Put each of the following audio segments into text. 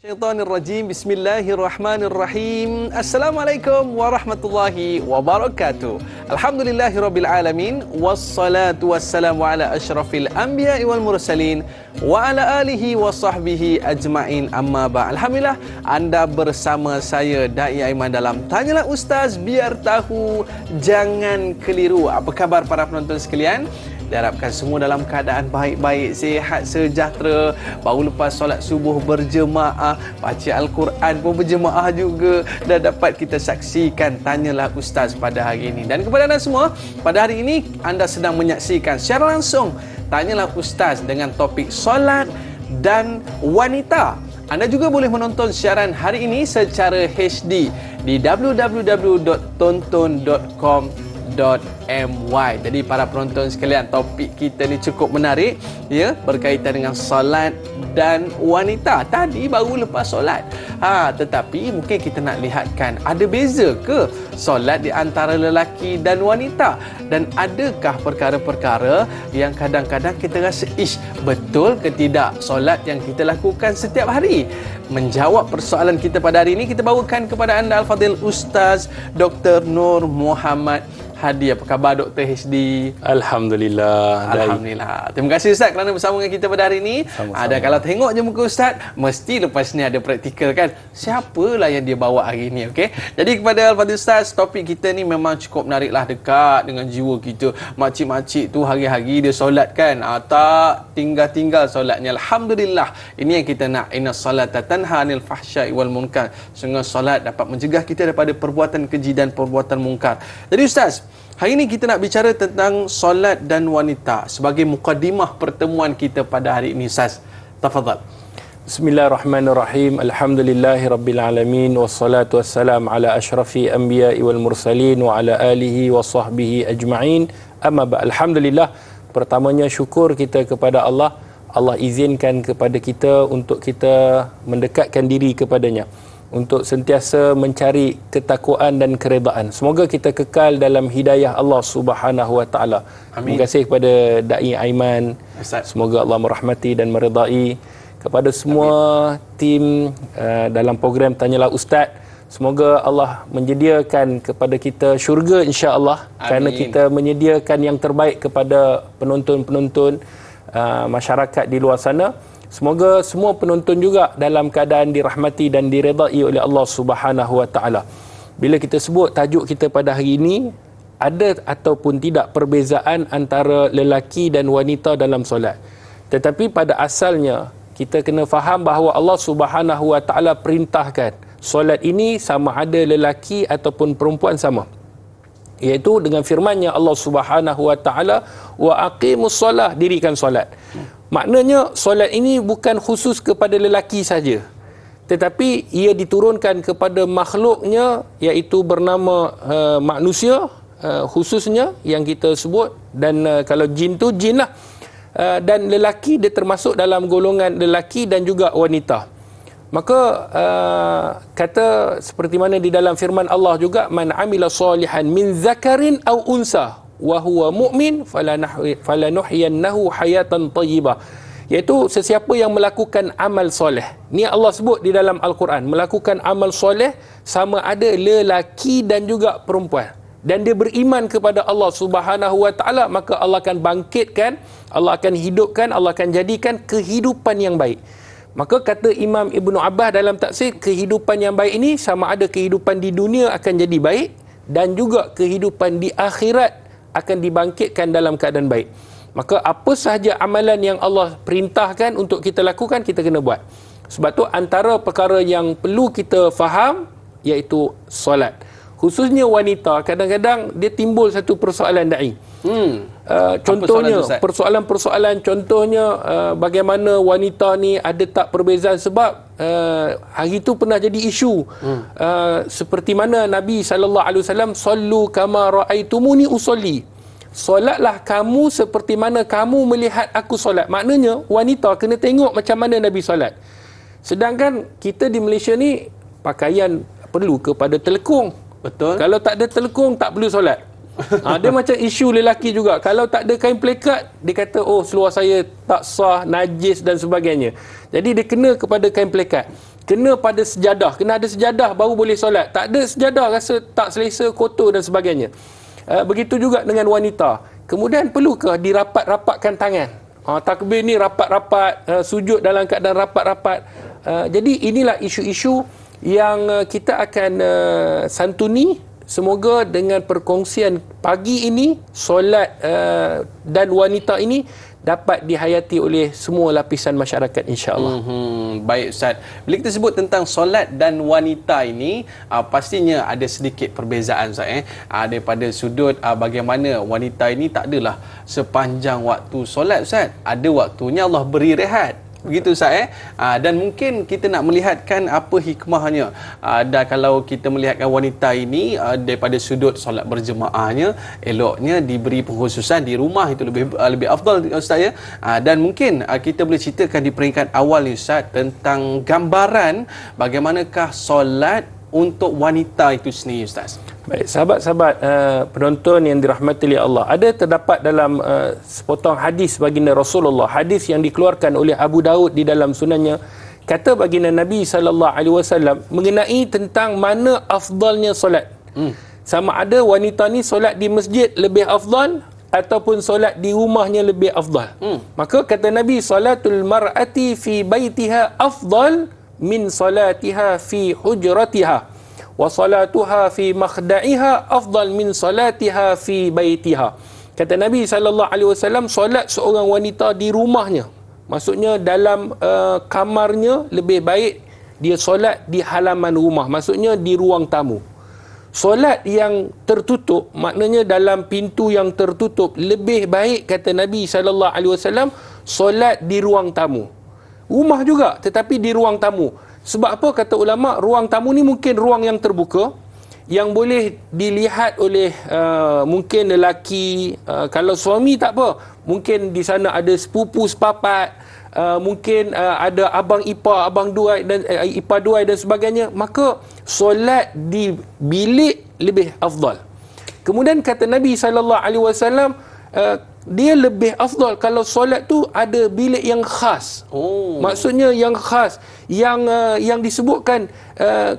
Syaitanirrajim. Bismillahirrahmanirrahim. Assalamualaikum warahmatullahi wabarakatuh. Alhamdulillahirabbil alamin wassalatu wassalamu ala asyrafil anbiya'i wal mursalin wa ala alihi wa sahbihi ajmain, amma ba'. Alhamdulillah, anda bersama saya Dai Aiman dalam Tanyalah Ustaz Biar Tahu Jangan Keliru. Apa khabar para penonton sekalian? Diharapkan semua dalam keadaan baik-baik, sihat, sejahtera. Baru lepas solat subuh berjemaah, baca Al-Quran pun berjemaah juga, dan dapat kita saksikan Tanyalah Ustaz pada hari ini. Dan kepada anda semua, pada hari ini anda sedang menyaksikan secara langsung Tanyalah Ustaz dengan topik solat dan wanita. Anda juga boleh menonton siaran hari ini secara HD di www.tonton.com.my. Jadi para penonton sekalian, topik kita ni cukup menarik ya, berkaitan dengan solat dan wanita. Tadi baru lepas solat. Tetapi mungkin kita nak lihatkan, ada beza ke solat di antara lelaki dan wanita? Dan adakah perkara-perkara yang kadang-kadang kita rasa, betul ke tidak solat yang kita lakukan setiap hari? Menjawab persoalan kita pada hari ini, kita bawakan kepada anda Al-Fadhil Ustaz Dr. Nur Muhammad Hadi. Apa khabar Dr. HD? Alhamdulillah. Alhamdulillah. Terima kasih Ustaz kerana bersama dengan kita pada hari ini. Ada kalau tengok je muka Ustaz, mesti lepas ni ada praktikal kan. Siapalah yang dia bawa hari ini, okey? Jadi kepada Al-Fadhil Ustaz, topik kita ni memang cukup menarik lah, dekat dengan jiwa kita. Makcik-makcik tu hari-hari dia solat kan. Tak tinggal-tinggal solatnya. Alhamdulillah. Ini yang kita nak. Inna salata tanha 'anil fahsya'i wal munkar. Sungguh solat dapat mencegah kita daripada perbuatan keji dan perbuatan mungkar. Jadi Ustaz, hari ini kita nak bicara tentang solat dan wanita sebagai mukadimah pertemuan kita pada hari ini. Ustaz, tafadhal. Bismillahirrahmanirrahim. Alhamdulillahirabbil alamin wassalatu wassalamu ala asyrafil anbiya'i wal mursalin wa ala alihi wa sahbihi ajma'in. Amma ba'. Alhamdulillah, pertamanya syukur kita kepada Allah. Allah izinkan kepada kita untuk kita mendekatkan diri kepadanya, untuk sentiasa mencari ketakwaan dan keredaan. Semoga kita kekal dalam hidayah Allah Subhanahu wa taala. Terima kasih kepada Dai Aiman. Semoga Allah merahmati dan meredai kepada semua tim dalam program Tanyalah Ustaz. Semoga Allah menyediakan kepada kita syurga insya-Allah, kerana kita menyediakan yang terbaik kepada penonton-penonton masyarakat di luar sana. Semoga semua penonton juga dalam keadaan dirahmati dan diredai oleh Allah Subhanahu wa taala. Bila kita sebut tajuk kita pada hari ini, ada ataupun tidak perbezaan antara lelaki dan wanita dalam solat. Tetapi pada asalnya kita kena faham bahawa Allah Subhanahu wa taala perintahkan solat ini sama ada lelaki ataupun perempuan sama. Iaitu dengan firman-Nya Allah Subhanahu wa taala, wa aqimus solah, dirikan solat. Maknanya solat ini bukan khusus kepada lelaki saja, tetapi ia diturunkan kepada makhluknya, iaitu bernama manusia, khususnya yang kita sebut. Dan kalau jin tu jin lah, dan lelaki dia termasuk dalam golongan lelaki dan juga wanita. Maka kata seperti mana di dalam firman Allah juga, man amila salihan min zakarin aw unsa wa huwa mu'min falanuhyiyannahu hayatan thayyibah. Iaitu sesiapa yang melakukan amal soleh. Ni Allah sebut di dalam Al-Quran, melakukan amal soleh sama ada lelaki dan juga perempuan, dan dia beriman kepada Allah Subhanahu wa taala, maka Allah akan bangkitkan, Allah akan hidupkan, Allah akan jadikan kehidupan yang baik. Maka kata Imam Ibnu Abbas dalam tafsir, kehidupan yang baik ini sama ada kehidupan di dunia akan jadi baik, dan juga kehidupan di akhirat akan dibangkitkan dalam keadaan baik. Maka apa sahaja amalan yang Allah perintahkan untuk kita lakukan, kita kena buat. Sebab tu antara perkara yang perlu kita faham iaitu solat. Khususnya wanita, kadang-kadang dia timbul satu persoalan Dai. Contohnya persoalan-persoalan, contohnya bagaimana wanita ni ada tak perbezaan. Sebab hari itu pernah jadi isu, seperti mana Nabi SAW, sallu kama ra'aitumuni usolli, solatlah kamu seperti mana kamu melihat aku solat. Maknanya wanita kena tengok macam mana Nabi solat. Sedangkan kita di Malaysia ni pakaian perlu kepada telekung. Betul. Kalau tak ada telekung tak perlu solat. Dia macam isu lelaki juga. Kalau tak ada kain plekat, dia kata, oh seluar saya tak sah, najis dan sebagainya. Jadi dia kena kepada kain plekat. kena pada sejadah, kena ada sejadah baru boleh solat. Tak ada sejadah rasa tak selesa, kotor dan sebagainya. Begitu juga dengan wanita. Kemudian perlukah dirapat-rapatkan tangan? Takbir ni rapat-rapat, sujud dalam keadaan rapat-rapat. Jadi inilah isu-isu yang kita akan santuni. Semoga dengan perkongsian pagi ini, solat dan wanita ini dapat dihayati oleh semua lapisan masyarakat, insya-Allah. Baik Ustaz. Bila kita sebut tentang solat dan wanita ini, pastinya ada sedikit perbezaan Ustaz daripada sudut bagaimana wanita ini tak adalah sepanjang waktu solat Ustaz. Ada waktunya Allah beri rehat. Begitu Ustaz dan mungkin kita nak melihatkan apa hikmahnya. Dan kalau kita melihatkan wanita ini daripada sudut solat berjemaahnya, eloknya diberi pengkhususan di rumah, itu lebih afdal Ustaz dan mungkin kita boleh ceritakan di peringkat awal ni Ustaz tentang gambaran bagaimanakah solat untuk wanita itu sendiri Ustaz. Baik, sahabat-sahabat penonton yang dirahmati oleh Allah, ada terdapat dalam sepotong hadis baginda Rasulullah, hadis yang dikeluarkan oleh Abu Daud di dalam sunannya, kata baginda Nabi SAW mengenai tentang mana afdalnya solat. Sama ada wanita ni solat di masjid lebih afdal ataupun solat di rumahnya lebih afdal. Maka kata Nabi, salatul mar'ati fi baitiha afdal min salatiha fi hujratiha wa salatuha fi makhda'iha afdal min salatiha fi baitiha. Kata Nabi SAW, solat seorang wanita di rumahnya, maksudnya dalam kamarnya, lebih baik dia solat di halaman rumah, maksudnya di ruang tamu. Solat yang tertutup, maknanya dalam pintu yang tertutup, lebih baik kata Nabi SAW solat di ruang tamu. Rumah juga, tetapi di ruang tamu. Sebab apa kata ulama? Ruang tamu ni mungkin ruang yang terbuka, yang boleh dilihat oleh mungkin lelaki. Kalau suami tak apa, mungkin di sana ada sepupu sepapat, mungkin ada abang ipar, abang duai dan ipar duai dan sebagainya. Maka solat di bilik lebih afdal. Kemudian kata Nabi SAW, dia lebih afdal kalau solat tu ada bilik yang khas. Maksudnya yang khas, yang disebutkan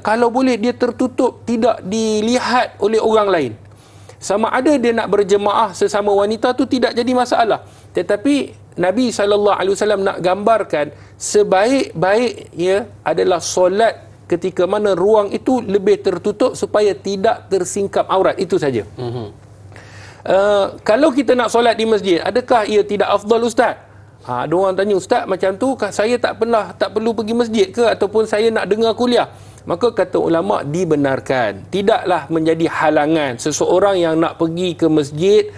kalau boleh dia tertutup, tidak dilihat oleh orang lain. Sama ada dia nak berjemaah sesama wanita tu tidak jadi masalah. Tetapi Nabi SAW nak gambarkan sebaik-baiknya adalah solat ketika mana ruang itu lebih tertutup supaya tidak tersingkap aurat. Itu saja. Kalau kita nak solat di masjid, adakah ia tidak afdal Ustaz? Ada orang tanya, Ustaz macam tu saya tak perlu pergi masjid ke, ataupun saya nak dengar kuliah? Maka kata ulama, dibenarkan, tidaklah menjadi halangan seseorang yang nak pergi ke masjid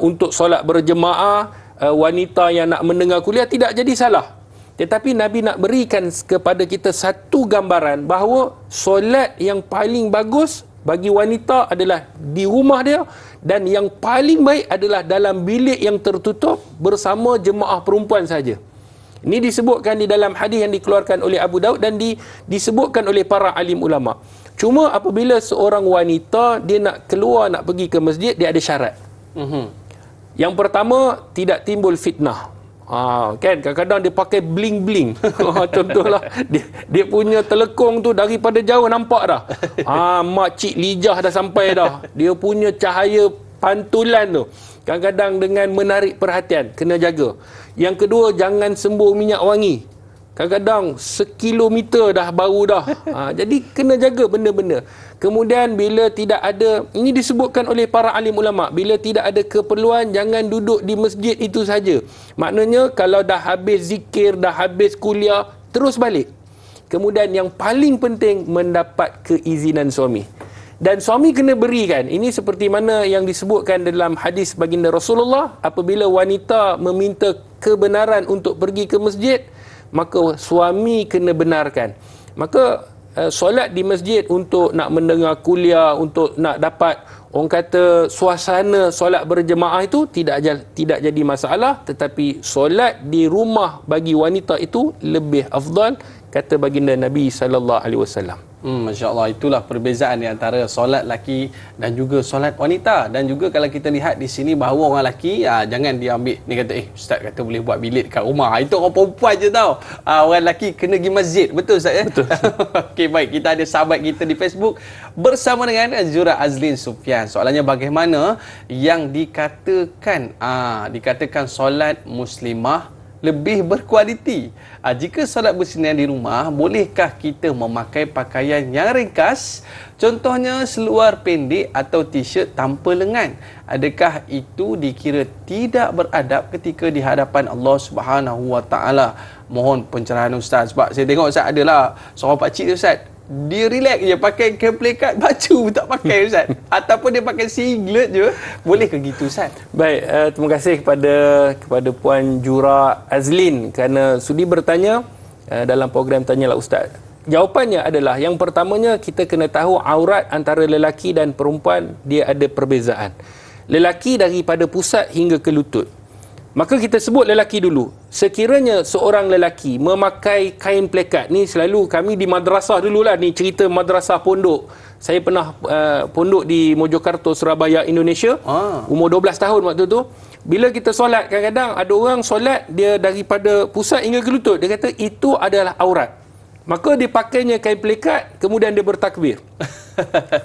untuk solat berjemaah, wanita yang nak mendengar kuliah, tidak jadi salah. Tetapi Nabi nak berikan kepada kita satu gambaran bahawa solat yang paling bagus bagi wanita adalah di rumah dia, dan yang paling baik adalah dalam bilik yang tertutup bersama jemaah perempuan saja. Ini disebutkan di dalam hadis yang dikeluarkan oleh Abu Daud dan disebutkan oleh para alim ulama. Cuma apabila seorang wanita dia nak keluar, nak pergi ke masjid, dia ada syarat. Yang pertama, tidak timbul fitnah. Kan kadang-kadang dia pakai bling-bling. Contohlah dia punya telekong tu daripada jauh nampak dah. Makcik lijah dah sampai dah. Dia punya cahaya pantulan tu kadang-kadang dengan menarik perhatian, kena jaga. Yang kedua, jangan sembur minyak wangi. Kadang-kadang sekilometer dah bau dah. Jadi kena jaga benda-benda. Kemudian bila tidak ada, ini disebutkan oleh para alim ulama, bila tidak ada keperluan, jangan duduk di masjid itu saja. Maknanya kalau dah habis zikir, dah habis kuliah, terus balik. Kemudian yang paling penting, mendapat keizinan suami. Dan suami kena berikan. Ini seperti mana yang disebutkan dalam hadis baginda Rasulullah, apabila wanita meminta kebenaran untuk pergi ke masjid, maka suami kena benarkan. Maka solat di masjid untuk nak mendengar kuliah, untuk nak dapat orang kata suasana solat berjemaah itu tidak jadi masalah. Tetapi solat di rumah bagi wanita itu lebih afdal kata baginda Nabi SAW. Masya Allah, itulah perbezaan di antara solat laki dan juga solat wanita. Dan juga kalau kita lihat di sini bahawa orang laki jangan dia ambil, ni kata ustaz kata boleh buat bilik kat rumah. Itu orang perempuan je tau. Orang laki kena pergi masjid. Betul ustaz ya? Betul. Okey, baik, kita ada sahabat kita di Facebook bersama dengan Zura Azlin Sufian. Soalannya, bagaimana yang dikatakan solat muslimah lebih berkualiti? Jika solat bersendirian di rumah, bolehkah kita memakai pakaian yang ringkas? Contohnya seluar pendek atau t-shirt tanpa lengan. Adakah itu dikira tidak beradab ketika di hadapan Allah Subhanahu Wa Taala? Mohon pencerahan ustaz. Sebab saya tengok ustaz adalah seorang pakcik tu ustaz, dia relax je pakai keplekat, baju tak pakai ustaz. Ataupun dia pakai singlet je. Boleh ke gitu ustaz? Baik, terima kasih kepada Puan Jura Azlin kerana sudi bertanya dalam program Tanyalah Ustaz. Jawapannya adalah, yang pertamanya kita kena tahu aurat antara lelaki dan perempuan dia ada perbezaan. Lelaki daripada pusat hingga ke lutut. Maka kita sebut lelaki dulu. Sekiranya seorang lelaki memakai kain plekat, ni selalu kami di madrasah dululah, ni cerita madrasah pondok. Saya pernah pondok di Mojokerto, Surabaya, Indonesia. Umur 12 tahun waktu tu. Bila kita solat, kadang-kadang ada orang solat dia daripada pusat hingga ke lutut. Dia kata itu adalah aurat. Maka dia pakainya kain plekat, kemudian dia bertakbir.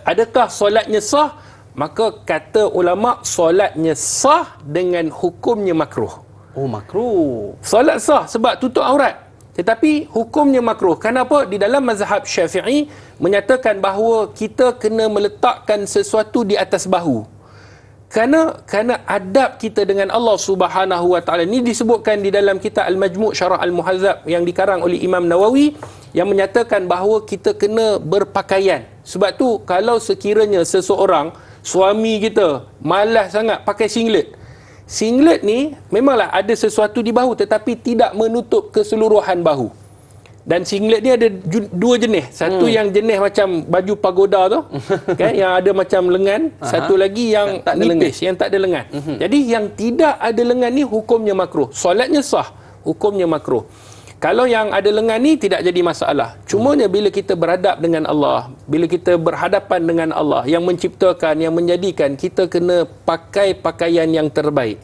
Adakah solatnya sah? Maka kata ulama, solatnya sah dengan hukumnya makruh. Oh, makruh. Solat sah sebab tutup aurat. Tetapi hukumnya makruh. Kenapa? Di dalam mazhab Syafi'i menyatakan bahawa kita kena meletakkan sesuatu di atas bahu. Kerana adab kita dengan Allah Subhanahu Wa Taala. Ini disebutkan di dalam kitab Al-Majmu' Syarah Al-Muhazzab yang dikarang oleh Imam Nawawi, yang menyatakan bahawa kita kena berpakaian. Sebab tu kalau sekiranya seseorang, suami kita malas sangat pakai singlet. Singlet ni memanglah ada sesuatu di bahu tetapi tidak menutup keseluruhan bahu. Dan singlet ni ada dua jenis. Satu yang jenis macam baju pagoda tu, kan, yang ada macam lengan. Satu lagi yang tak nipis, yang tak ada lengan. Jadi yang tidak ada lengan ni hukumnya makruh. Solatnya sah, hukumnya makruh. Kalau yang ada lengan ni tidak jadi masalah. Cumanya bila kita beradab dengan Allah, bila kita berhadapan dengan Allah yang menciptakan, yang menjadikan, kita kena pakai pakaian yang terbaik.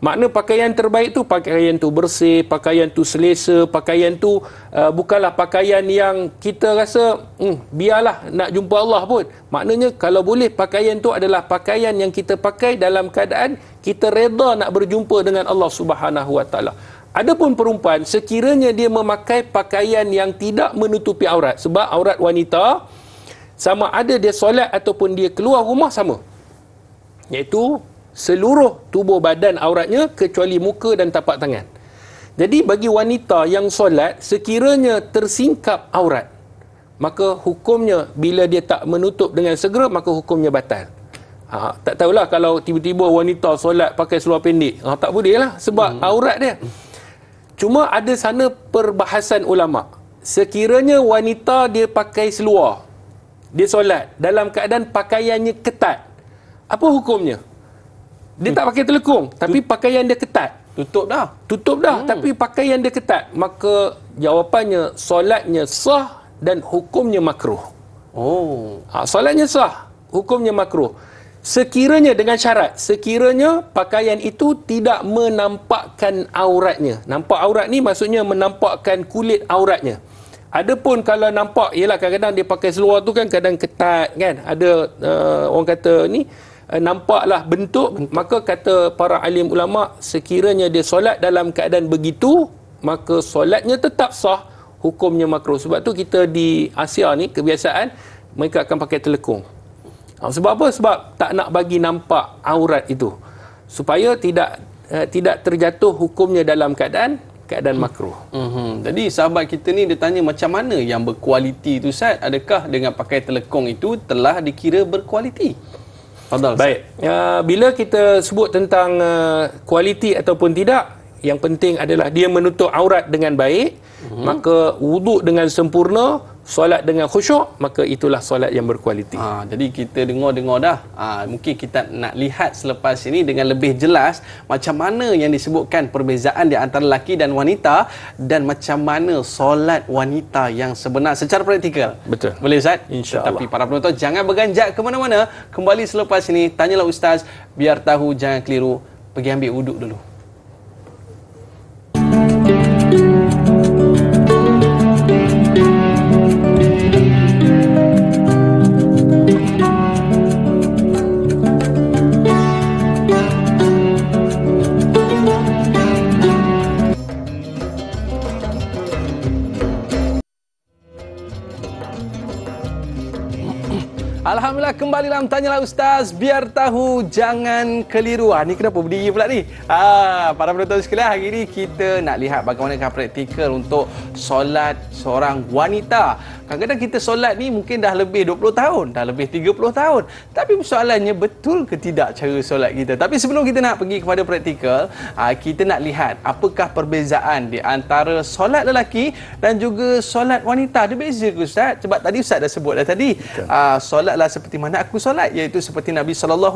Makna pakaian terbaik tu, pakaian tu bersih, pakaian tu selesa, pakaian tu bukanlah pakaian yang kita rasa biarlah nak jumpa Allah pun. Maknanya kalau boleh pakaian tu adalah pakaian yang kita pakai dalam keadaan kita reda nak berjumpa dengan Allah Subhanahu Wa Taala. Adapun perempuan, sekiranya dia memakai pakaian yang tidak menutupi aurat, sebab aurat wanita sama ada dia solat ataupun dia keluar rumah sama, iaitu seluruh tubuh badan auratnya kecuali muka dan tapak tangan. Jadi bagi wanita yang solat, sekiranya tersingkap aurat, maka hukumnya bila dia tak menutup dengan segera, maka hukumnya batal. Tak tahulah kalau tiba-tiba wanita solat pakai seluar pendek, tak boleh lah sebab aurat dia. Cuma ada sana perbahasan ulama. Sekiranya wanita dia pakai seluar, dia solat dalam keadaan pakaiannya ketat, apa hukumnya? Dia tak pakai telekung, tapi pakaian dia ketat. Tutup dah. Tapi pakaian dia ketat. Maka jawapannya, solatnya sah dan hukumnya makruh. Solatnya sah, hukumnya makruh. Sekiranya dengan syarat, sekiranya pakaian itu tidak menampakkan auratnya. Nampak aurat ni maksudnya menampakkan kulit auratnya. Adapun kalau nampak, ialah kadang-kadang dia pakai seluar tu kan kadang ketat kan. Ada orang kata ni, nampaklah bentuk. Maka kata para alim ulama, sekiranya dia solat dalam keadaan begitu, maka solatnya tetap sah, hukumnya makruh. Sebab tu kita di Asia ni kebiasaan mereka akan pakai telekung. Sebab apa? Sebab tak nak bagi nampak aurat itu, supaya tidak terjatuh hukumnya dalam keadaan makruh. Jadi sahabat kita ni dia tanya macam mana yang berkualiti tu Ustaz? Adakah dengan pakai telekung itu telah dikira berkualiti? Baik, bila kita sebut tentang kualiti ataupun tidak, yang penting adalah dia menutup aurat dengan baik, maka wuduk dengan sempurna, solat dengan khusyuk, maka itulah solat yang berkualiti. Jadi kita dengar dah. Mungkin kita nak lihat selepas ini dengan lebih jelas macam mana yang disebutkan perbezaan di antara lelaki dan wanita, dan macam mana solat wanita yang sebenar secara praktikal. Betul. Boleh Ustaz? InsyaAllah. Tapi para penonton jangan berganjak ke mana-mana. Kembali selepas ini, tanyalah Ustaz, biar tahu jangan keliru. Pergi ambil wuduk dulu. Alhamdulillah, kembali dalam Tanyalah Ustaz, biar tahu jangan keliru. Ni kenapa berdiri pula ni? Para penonton sekalian, hari ini kita nak lihat bagaimanakah praktikal untuk solat seorang wanita. Kadang-kadang kita solat ni mungkin dah lebih 20 tahun, dah lebih 30 tahun. Tapi persoalannya, betul ke tidak cara solat kita? Tapi sebelum kita nak pergi kepada praktikal, kita nak lihat apakah perbezaan di antara solat lelaki dan juga solat wanita. Ada beza ke Ustaz? Sebab tadi Ustaz dah sebut dah tadi. Solatlah seperti mana aku solat, iaitu seperti Nabi SAW.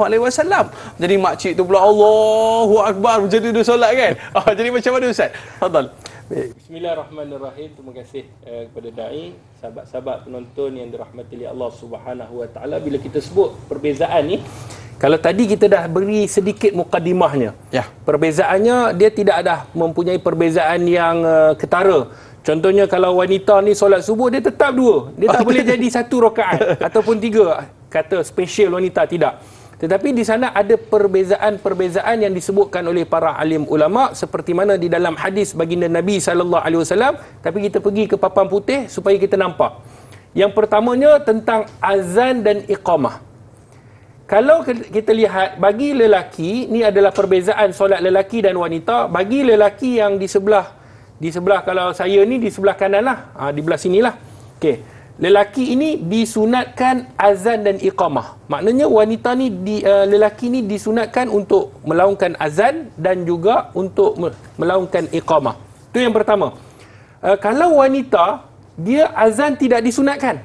Jadi makcik tu pula Allahu Akbar macam tu dia solat kan. Jadi macam mana Ustaz? Fadal. Baik. Bismillahirrahmanirrahim. Terima kasih kepada dai, sahabat-sahabat penonton yang dirahmati oleh Allah Subhanahu Wa Taala. Bila kita sebut perbezaan ni, kalau tadi kita dah beri sedikit mukadimahnya. Ya. Perbezaannya dia tidak ada mempunyai perbezaan yang ketara. Contohnya kalau wanita ni solat subuh, dia tetap dua. Dia tak boleh jadi satu rakaat ataupun tiga. Kata spesial wanita, tidak. Tetapi di sana ada perbezaan-perbezaan yang disebutkan oleh para alim ulama, seperti mana di dalam hadis baginda Nabi SAW. Tapi kita pergi ke papan putih supaya kita nampak. Yang pertamanya tentang azan dan iqamah. Kalau kita lihat, bagi lelaki, ni adalah perbezaan solat lelaki dan wanita. Bagi lelaki yang di sebelah kalau saya ni di sebelah kanan lah, di belah sinilah. Okey. Lelaki ini disunatkan azan dan iqamah. Maknanya wanita ni lelaki ni disunatkan untuk melaungkan azan dan juga untuk melaungkan iqamah. Itu yang pertama. Kalau wanita, dia azan tidak disunatkan.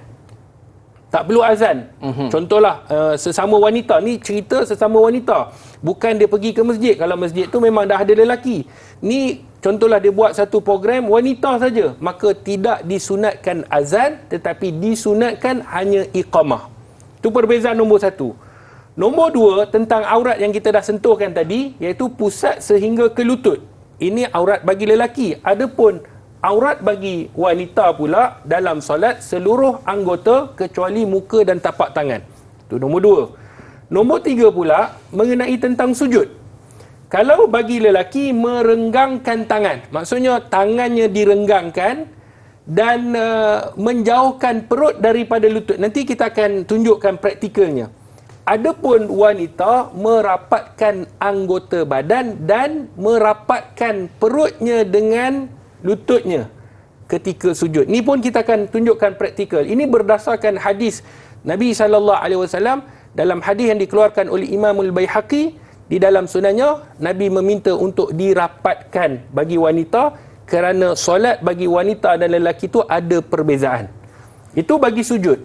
Tak perlu azan. Contohlah sesama wanita ni, cerita sesama wanita. Bukan dia pergi ke masjid. Kalau masjid tu memang dah ada lelaki. Ni contohlah dia buat satu program wanita saja, maka tidak disunatkan azan, tetapi disunatkan hanya iqamah. Itu perbezaan nombor satu. Nombor dua, tentang aurat yang kita dah sentuhkan tadi, iaitu pusat sehingga ke lutut. Ini aurat bagi lelaki. Adapun aurat bagi wanita pula dalam solat seluruh anggota kecuali muka dan tapak tangan. Itu nombor dua. Nombor tiga pula mengenai tentang sujud. Kalau bagi lelaki, merenggangkan tangan. Maksudnya tangannya direnggangkan dan menjauhkan perut daripada lutut. Nanti kita akan tunjukkan praktikalnya. Adapun wanita, merapatkan anggota badan dan merapatkan perutnya dengan lututnya ketika sujud. Ini pun kita akan tunjukkan praktikal. Ini berdasarkan hadis Nabi SAW. Dalam hadis yang dikeluarkan oleh Imam Al-Baihaqi, di dalam sunannya, Nabi meminta untuk dirapatkan bagi wanita, kerana solat bagi wanita dan lelaki itu ada perbezaan. Itu bagi sujud.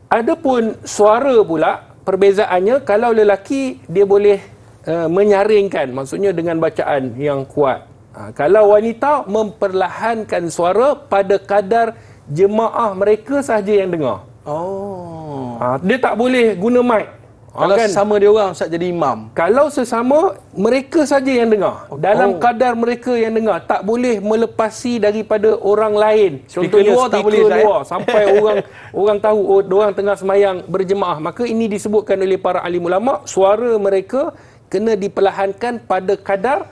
Adapun suara pula, perbezaannya, kalau lelaki dia boleh menyaringkan, maksudnya dengan bacaan yang kuat. Kalau wanita, memperlahankan suara pada kadar jemaah mereka sahaja yang dengar. Dia tak boleh guna mic. Kalau sesama dia orang, Ustaz jadi imam. Kalau sesama, mereka saja yang dengar. Dalam kadar mereka yang dengar. Tak boleh melepasi daripada orang lain. Contohnya luar tak boleh, luar. Sampai orang tahu, orang tengah semayang berjemaah. Maka ini disebutkan oleh para alim ulama, suara mereka kena diperlahankan pada kadar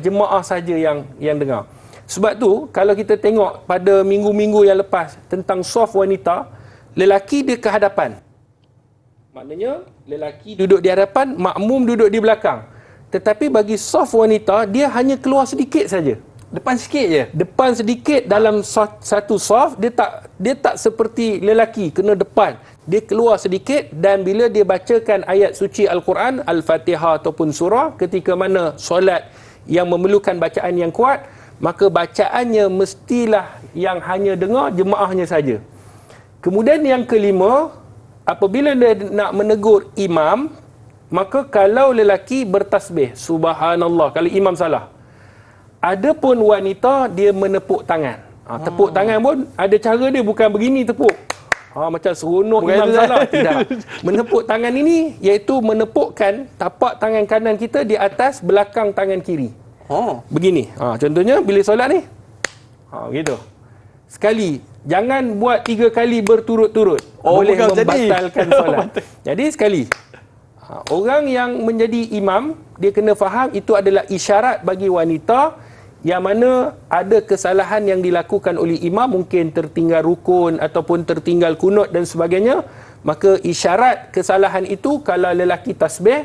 jemaah saja yang dengar. Sebab tu, kalau kita tengok pada minggu-minggu yang lepas tentang saf wanita, lelaki dia ke hadapan. Maknanya lelaki duduk di hadapan, makmum duduk di belakang. Tetapi bagi saf wanita, dia hanya keluar sedikit saja. Depan sikit je. Depan sedikit dalam satu saf, dia tak seperti lelaki kena depan. Dia keluar sedikit, dan bila dia bacakan ayat suci Al-Quran, Al-Fatihah ataupun surah, ketika mana solat yang memerlukan bacaan yang kuat, maka bacaannya mestilah yang hanya dengar jemaahnya saja. Kemudian yang kelima, apabila dia nak menegur imam, maka kalau lelaki bertasbih subhanallah kalau imam salah. Adapun wanita, dia menepuk tangan. Tepuk tangan pun ada cara dia, bukan begini tepuk. Macam seronok imam salah. Tidak. Menepuk tangan ini iaitu menepukkan tapak tangan kanan kita di atas belakang tangan kiri. Begini. Contohnya bila solat ni. Gitu. Sekali. Jangan buat 3 kali berturut-turut. Boleh membatalkan solat. Jadi sekali. Orang yang menjadi imam, dia kena faham itu adalah isyarat bagi wanita yang mana ada kesalahan yang dilakukan oleh imam, mungkin tertinggal rukun ataupun tertinggal kunut dan sebagainya. Maka isyarat kesalahan itu kalau lelaki tasbih,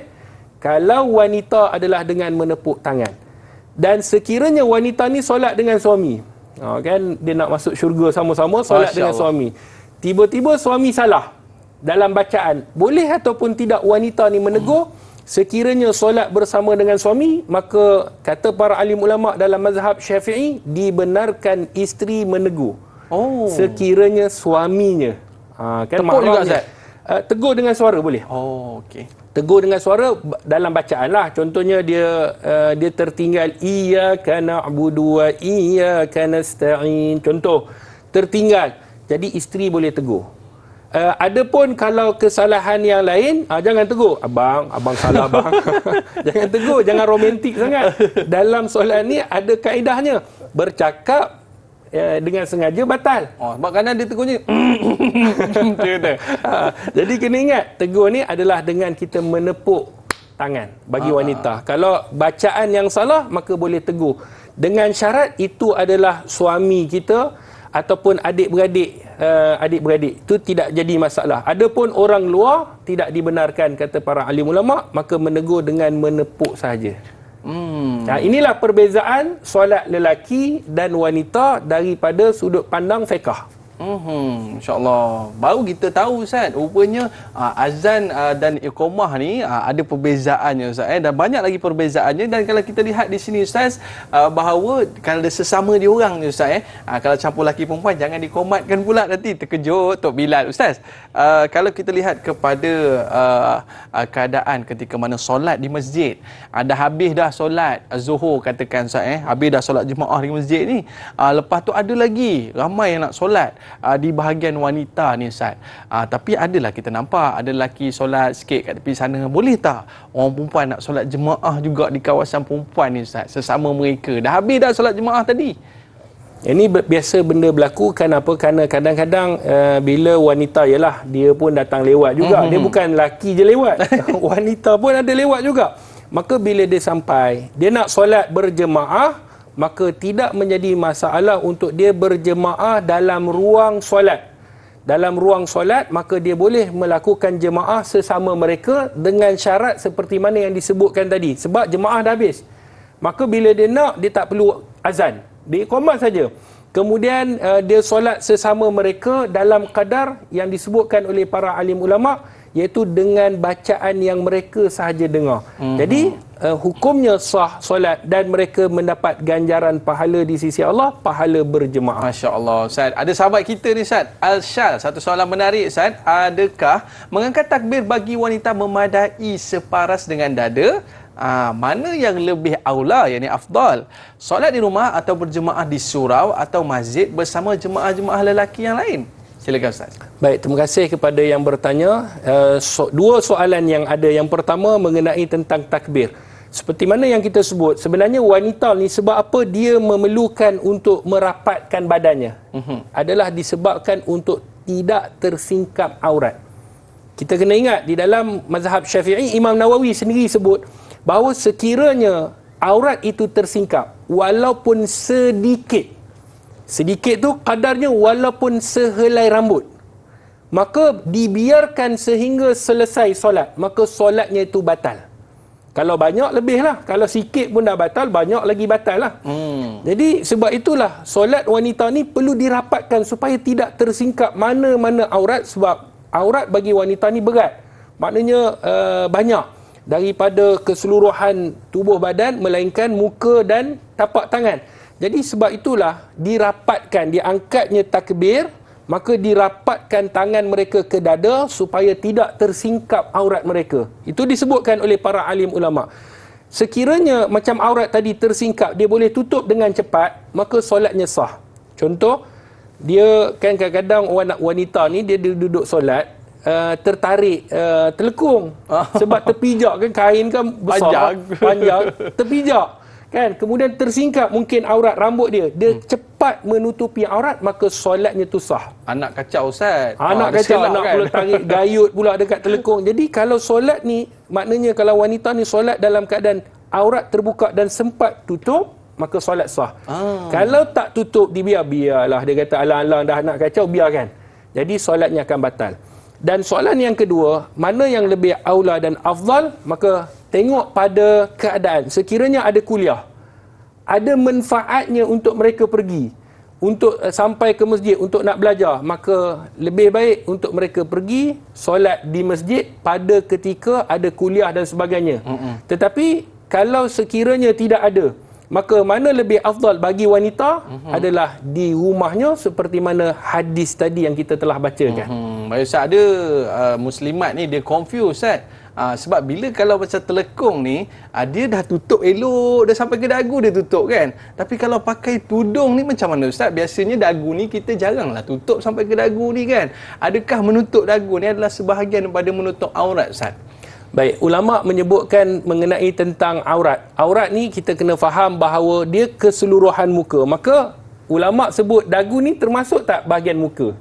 kalau wanita adalah dengan menepuk tangan. Dan sekiranya wanita ni solat dengan suami, kan dia nak masuk syurga sama-sama, solat dengan suami, tiba-tiba suami salah dalam bacaan, boleh ataupun tidak wanita ni menegur? Sekiranya solat bersama dengan suami, maka kata para alim ulama dalam mazhab Syafi'i, dibenarkan isteri menegur. Sekiranya suaminya tepuk juga, Ustaz? Tegur dengan suara boleh. Okey. Tegur dengan suara dalam bacaan lah. Contohnya dia tertinggal iyyaka na'budu wa iyyaka nasta'in. Contoh, tertinggal. Jadi isteri boleh tegur. Adapun kalau kesalahan yang lain, jangan tegur. Abang salah abang. Jangan tegur, jangan romantik sangat. Dalam solat ni ada kaedahnya. Bercakap dengan sengaja batal. Sebab kanan dia tegurnya. Jadi kena ingat, tegur ni adalah dengan kita menepuk tangan bagi wanita. Kalau bacaan yang salah, maka boleh tegur. Dengan syarat itu adalah suami kita ataupun adik-beradik, itu tidak jadi masalah. Adapun orang luar tidak dibenarkan kata para alim ulama, maka menegur dengan menepuk sahaja. Inilah perbezaan solat lelaki dan wanita daripada sudut pandang fiqh. InsyaAllah. Baru kita tahu, Ustaz, rupanya azan dan iqamah ni ada perbezaannya, Ustaz. Dan banyak lagi perbezaannya. Dan kalau kita lihat di sini, Ustaz, bahawa kalau ada sesama dia orang ni, Ustaz, kalau campur lelaki perempuan, jangan dikomatkan pula, nanti terkejut Tok Bilal. Ustaz, kalau kita lihat kepada keadaan ketika mana solat di masjid, dah habis dah solat Zuhur, katakan, Ustaz, habis dah solat jemaah di masjid ni, lepas tu ada lagi ramai yang nak solat di bahagian wanita ni, Ustaz. Tapi adalah kita nampak ada lelaki solat sikit kat tepi sana. Boleh tak orang perempuan nak solat jemaah juga di kawasan perempuan ni, Ustaz, sesama mereka? Dah habis dah solat jemaah tadi. Ini biasa benda berlaku. Kenapa? Kerana kadang-kadang bila wanita, ialah dia pun datang lewat juga. Dia bukan lelaki je lewat. Wanita pun ada lewat juga. Maka bila dia sampai, dia nak solat berjemaah, maka tidak menjadi masalah untuk dia berjemaah dalam ruang solat. Dalam ruang solat, maka dia boleh melakukan jemaah sesama mereka dengan syarat seperti mana yang disebutkan tadi. Sebab jemaah dah habis. Maka bila dia nak, dia tak perlu azan. Dia iqamah saja. Kemudian dia solat sesama mereka dalam kadar yang disebutkan oleh para alim ulama', iaitu dengan bacaan yang mereka sahaja dengar. Jadi hukumnya sah solat dan mereka mendapat ganjaran pahala di sisi Allah, pahala berjemaah. Masya-Allah, Ustaz. Ada sahabat kita ni, Ustaz, Al-Syal. Satu soalan menarik, Ustaz. Adakah mengangkat takbir bagi wanita memadai separas dengan dada? Mana yang lebih aula, yakni afdal? Solat di rumah atau berjemaah di surau atau masjid bersama jemaah-jemaah lelaki yang lain? Silakan, Ustaz. Baik, terima kasih kepada yang bertanya. Dua soalan yang ada. Yang pertama mengenai tentang takbir. Seperti mana yang kita sebut, sebenarnya wanita ni sebab apa dia memerlukan untuk merapatkan badannya? Adalah disebabkan untuk tidak tersingkap aurat. Kita kena ingat, di dalam mazhab Syafi'i, Imam Nawawi sendiri sebut bahawa sekiranya aurat itu tersingkap, walaupun sedikit, sedikit tu kadarnya walaupun sehelai rambut, maka dibiarkan sehingga selesai solat, maka solatnya itu batal. Kalau banyak, lebih lah. Kalau sikit pun dah batal, banyak lagi batal lah. Jadi sebab itulah solat wanita ni perlu dirapatkan supaya tidak tersingkap mana-mana aurat, sebab aurat bagi wanita ni berat. Maknanya banyak daripada keseluruhan tubuh badan, melainkan muka dan tapak tangan. Jadi sebab itulah dirapatkan, diangkatnya takbir, maka dirapatkan tangan mereka ke dada supaya tidak tersingkap aurat mereka. Itu disebutkan oleh para alim ulama. Sekiranya macam aurat tadi tersingkap, dia boleh tutup dengan cepat, maka solatnya sah. Contoh, dia kan kadang-kadang wanita ni dia duduk solat, tertarik telekung sebab terpijak kan, kain kan besar, panjang terpijak kan, kemudian tersingkap mungkin aurat rambut dia cepat menutupi aurat, maka solatnya tu sah. Anak kacau Ustaz. Anak kacau, anak kan? Pula tarik gayut pula dekat telekung. Jadi kalau solat ni, maknanya kalau wanita ni solat dalam keadaan aurat terbuka dan sempat tutup, maka solat sah. Kalau tak tutup, biarlah, dia kata alang-alang dah nak kacau, biarkan. Jadi solatnya akan batal. Dan soalan yang kedua, mana yang lebih aula dan afdal, maka tengok pada keadaan. Sekiranya ada kuliah, ada manfaatnya untuk mereka pergi, untuk sampai ke masjid, untuk nak belajar, maka lebih baik untuk mereka pergi solat di masjid pada ketika ada kuliah dan sebagainya. Tetapi kalau sekiranya tidak ada, maka mana lebih afdal bagi wanita adalah di rumahnya, seperti mana hadis tadi yang kita telah bacakan. Baik Ustaz, ada muslimat ni dia confuse Ustaz. Sebab bila kalau macam telekung ni, dia dah tutup elok, dah sampai ke dagu dia tutup kan. Tapi kalau pakai tudung ni macam mana Ustaz? Biasanya dagu ni kita jaranglah tutup sampai ke dagu ni kan. Adakah menutup dagu ni adalah sebahagian daripada menutup aurat Ustaz? Baik, ulama menyebutkan mengenai tentang aurat. Aurat ni kita kena faham bahawa dia keseluruhan muka. Maka ulama sebut dagu ni termasuk tak bahagian muka?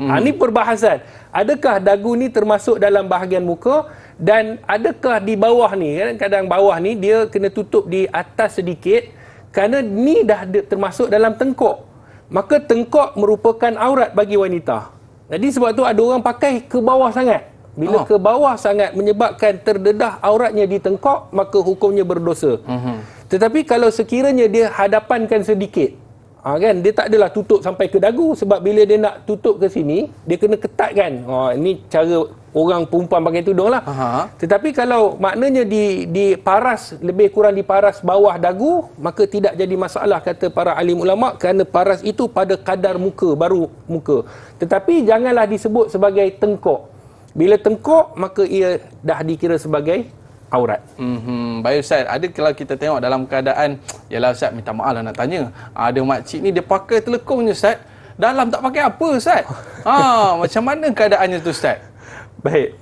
Ini perbahasan. Adakah dagu ni termasuk dalam bahagian muka, dan adakah di bawah ni, kadang-kadang bawah ni dia kena tutup di atas sedikit kerana ni dah termasuk dalam tengkok. Maka tengkok merupakan aurat bagi wanita. Jadi sebab tu ada orang pakai ke bawah sangat. Bila ke bawah sangat menyebabkan terdedah auratnya di tengkok, maka hukumnya berdosa. Tetapi kalau sekiranya dia hadapankan sedikit, kan, dia tak adalah tutup sampai ke dagu, sebab bila dia nak tutup ke sini, dia kena ketatkan. Ini cara orang perempuan pakai tudung lah. Tetapi kalau maknanya di paras, lebih kurang di paras bawah dagu, maka tidak jadi masalah kata para alim ulama, kerana paras itu pada kadar muka, baru muka. Tetapi janganlah disebut sebagai tengkok. Bila tengkok, maka ia dah dikira sebagai aurat. Baik Ustaz, ada kalau kita tengok dalam keadaan, yalah Ustaz, minta maaf lah nak tanya, ada makcik ni dia pakai telekungnya Ustaz, dalam tak pakai apa Ustaz? Macam mana keadaannya tu Ustaz? Baik,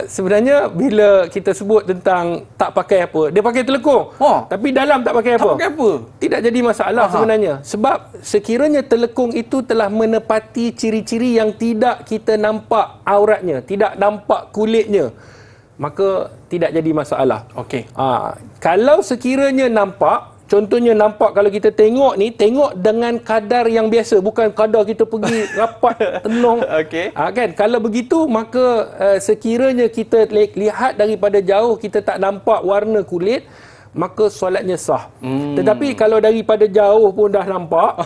sebenarnya bila kita sebut tentang tak pakai apa, dia pakai telekung, tapi dalam tak pakai apa, tak pakai apa, tidak jadi masalah sebenarnya. Sebab sekiranya telekung itu telah menepati ciri-ciri yang tidak kita nampak auratnya, tidak nampak kulitnya, maka tidak jadi masalah. Okey. Kalau sekiranya nampak, contohnya nampak, kalau kita tengok ni, tengok dengan kadar yang biasa, bukan kadar kita pergi rapat tenung. Kan, kalau begitu, maka sekiranya kita lihat daripada jauh, kita tak nampak warna kulit, maka solatnya sah. Tetapi kalau daripada jauh pun dah nampak,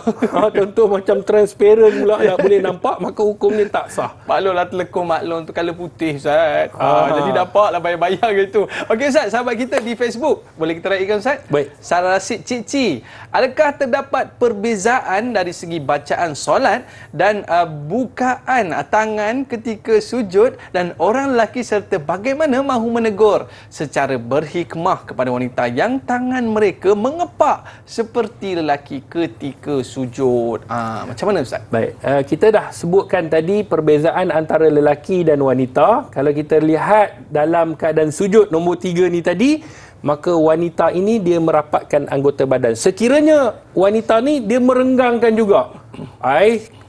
contoh macam transparent pula dah boleh nampak, maka hukumnya tak sah. Maklumlah telekung maklum tu colour putih Ustaz. Jadi dampaklah bayar-bayar gitu. Okey Ustaz, sahabat kita di Facebook, boleh kita raikan Ustaz? Baik. Sarah Rasid Cici, adakah terdapat perbezaan dari segi bacaan solat dan bukaan tangan ketika sujud, dan orang lelaki serta bagaimana mahu menegur secara berhikmah kepada wanita yang tangan mereka mengepak seperti lelaki ketika sujud? Macam mana Ustaz? Baik, kita dah sebutkan tadi perbezaan antara lelaki dan wanita. Kalau kita lihat dalam keadaan sujud nombor 3 ni tadi, maka wanita ini dia merapatkan anggota badan. Sekiranya wanita ni dia merenggangkan juga,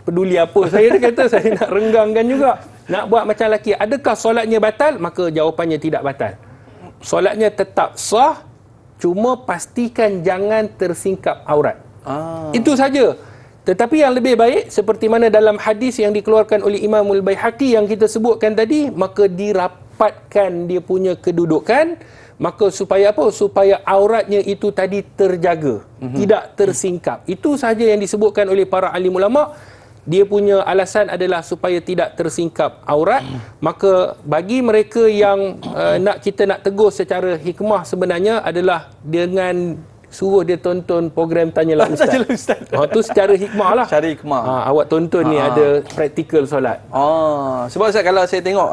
peduli apa saya, dia kata saya nak renggangkan juga, nak buat macam lelaki, adakah solatnya batal? Maka jawapannya tidak batal. Solatnya tetap sah, cuma pastikan jangan tersingkap aurat. Itu saja. Tetapi yang lebih baik, seperti mana dalam hadis yang dikeluarkan oleh Imam Al-Baihaqi yang kita sebutkan tadi, maka dirapatkan dia punya kedudukan, maka supaya apa? Supaya auratnya itu tadi terjaga, tidak tersingkap. Itu sahaja yang disebutkan oleh para alim ulama. Dia punya alasan adalah supaya tidak tersingkap aurat. Maka bagi mereka yang kita nak tegur secara hikmah sebenarnya adalah dengan suruh dia tonton program Tanyalah Ustaz. Tanyalah Ustaz. Itu secara hikmah lah. Secara hikmah. Awak tonton ni ada praktikal solat. Sebab Ustaz, kalau saya tengok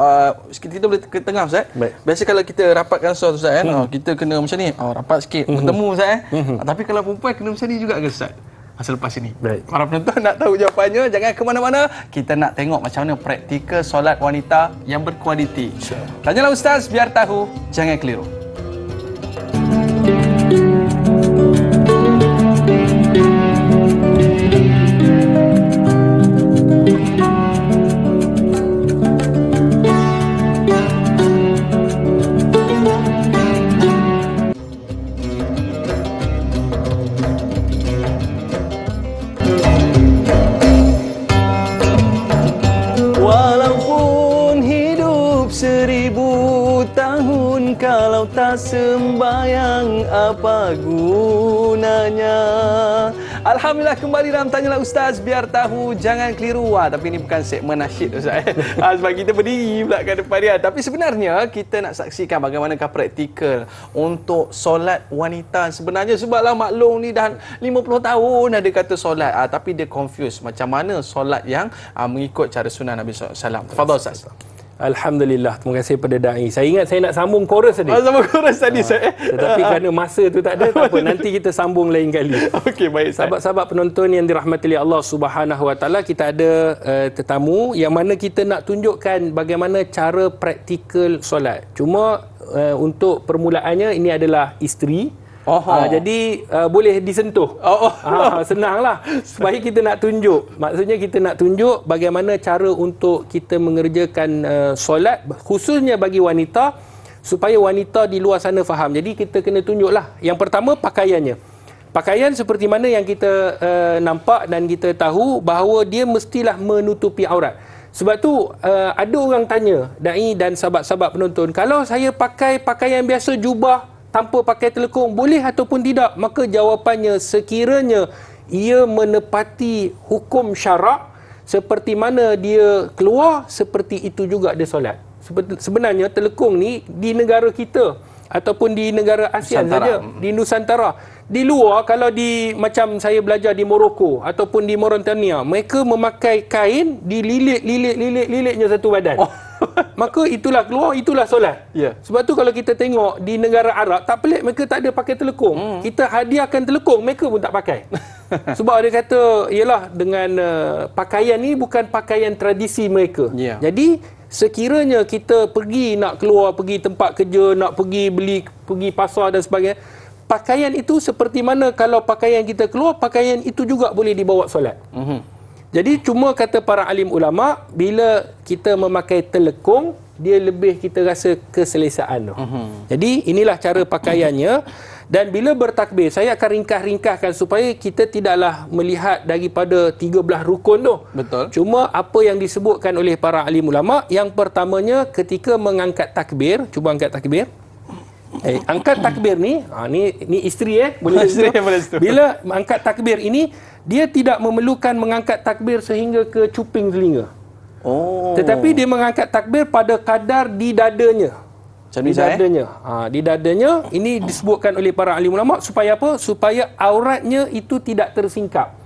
kita boleh ke tengah Ustaz. Baik. Biasa kalau kita rapatkan solat Ustaz kan, kita kena macam ni. Rapat sikit, bertemu Ustaz tapi kalau perempuan kena macam ni juga ke Ustaz? Selepas ini. Baik. Para penonton nak tahu jawapannya, jangan ke mana-mana. Kita nak tengok macam mana praktikal solat wanita yang berkualiti. Tanyalah Ustaz, biar tahu, jangan keliru. Kalau tak sembayang apa gunanya? Alhamdulillah, kembali dalam Tanyalah Ustaz, biar tahu jangan keliru. Tapi ini bukan segmen nasyid Ustaz. Sebab kita berdiri pula kat depan dia. Tapi sebenarnya kita nak saksikan bagaimanakah praktikal untuk solat wanita sebenarnya. Sebablah maklum ni dah 50 tahun ada kata solat, tapi dia confuse macam mana solat yang mengikut cara sunnah Nabi SAW. Tafadhal Ustaz. Alhamdulillah, terima kasih pada da'i. Saya ingat saya nak sambung chorus tadi. Sambung chorus tadi saya. Tetapi kerana masa tu tak ada, tak apa. Nanti kita sambung lain kali. Okey, baik. Sahabat-sahabat penonton yang dirahmati oleh Allah Subhanahu Wa Taala, kita ada tetamu yang mana kita nak tunjukkan bagaimana cara praktikal solat. Cuma untuk permulaannya ini adalah isteri. Jadi boleh disentuh. Senanglah. Supaya kita nak tunjuk. Maksudnya kita nak tunjuk bagaimana cara untuk kita mengerjakan solat, khususnya bagi wanita, supaya wanita di luar sana faham. Jadi kita kena tunjuklah. Yang pertama, pakaiannya. Pakaian seperti mana yang kita nampak dan kita tahu bahawa dia mestilah menutupi aurat. Sebab tu ada orang tanya, da'i dan sahabat-sahabat penonton, kalau saya pakai pakaian biasa, jubah, tanpa pakai telekung, boleh ataupun tidak? Maka jawapannya, sekiranya ia menepati hukum syarak, seperti mana dia keluar, seperti itu juga dia solat. Sebenarnya telekung ni di negara kita ataupun di negara ASEAN saja, di Nusantara. Di luar, kalau di macam saya belajar di Morocco ataupun di Mauritania, mereka memakai kain dililit-lilitnya satu badan. Maka itulah keluar, itulah solat. Sebab tu kalau kita tengok di negara Arab, tak pelik mereka tak ada pakai telekung. Kita hadiahkan telekung, mereka pun tak pakai. Sebab dia kata, ialah dengan pakaian ni bukan pakaian tradisi mereka. Jadi sekiranya kita pergi nak keluar, pergi tempat kerja, nak pergi beli, pergi pasar dan sebagainya, pakaian itu seperti mana kalau pakaian kita keluar, pakaian itu juga boleh dibawa solat. Jadi cuma kata para alim ulama, bila kita memakai telekung, dia lebih kita rasa keselesaan tu. Jadi inilah cara pakaiannya. Dan bila bertakbir, saya akan ringkas-ringkaskan supaya kita tidaklah melihat daripada 13 rukun tu. Betul. Cuma apa yang disebutkan oleh para alim ulama, yang pertamanya ketika mengangkat takbir, cuba angkat takbir. Angkat takbir ni, ni isteri boleh isteri. Bila angkat takbir ini, dia tidak memerlukan mengangkat takbir sehingga ke cuping telinga. Tetapi dia mengangkat takbir pada kadar di dadanya. Di dadanya. Di dadanya ini disebutkan oleh para alim ulama supaya apa? Supaya auratnya itu tidak tersingkap.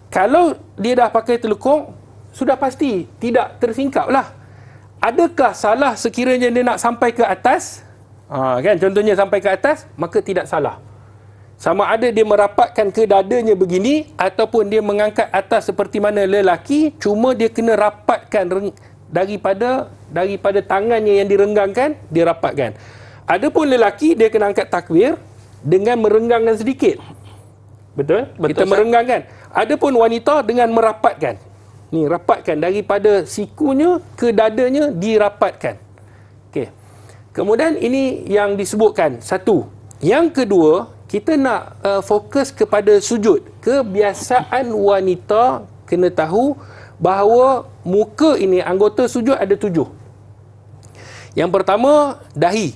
Kalau dia dah pakai telekung, sudah pasti tidak tersingkap lah. Adakah salah sekiranya dia nak sampai ke atas? Kan, contohnya sampai ke atas, maka tidak salah. Sama ada dia merapatkan ke dadanya begini ataupun dia mengangkat atas seperti mana lelaki, cuma dia kena rapatkan daripada tangannya yang direnggangkan, dia rapatkan. Adapun lelaki, dia kena angkat takbir dengan merenggangkan sedikit. Betul? Kita merenggangkan. Adapun wanita dengan merapatkan. Ni, rapatkan daripada sikunya ke dadanya, dirapatkan. Okey. Kemudian ini yang disebutkan, satu. Yang kedua, kita nak fokus kepada sujud. Kebiasaan wanita kena tahu bahawa muka ini, anggota sujud ada 7. Yang pertama, dahi.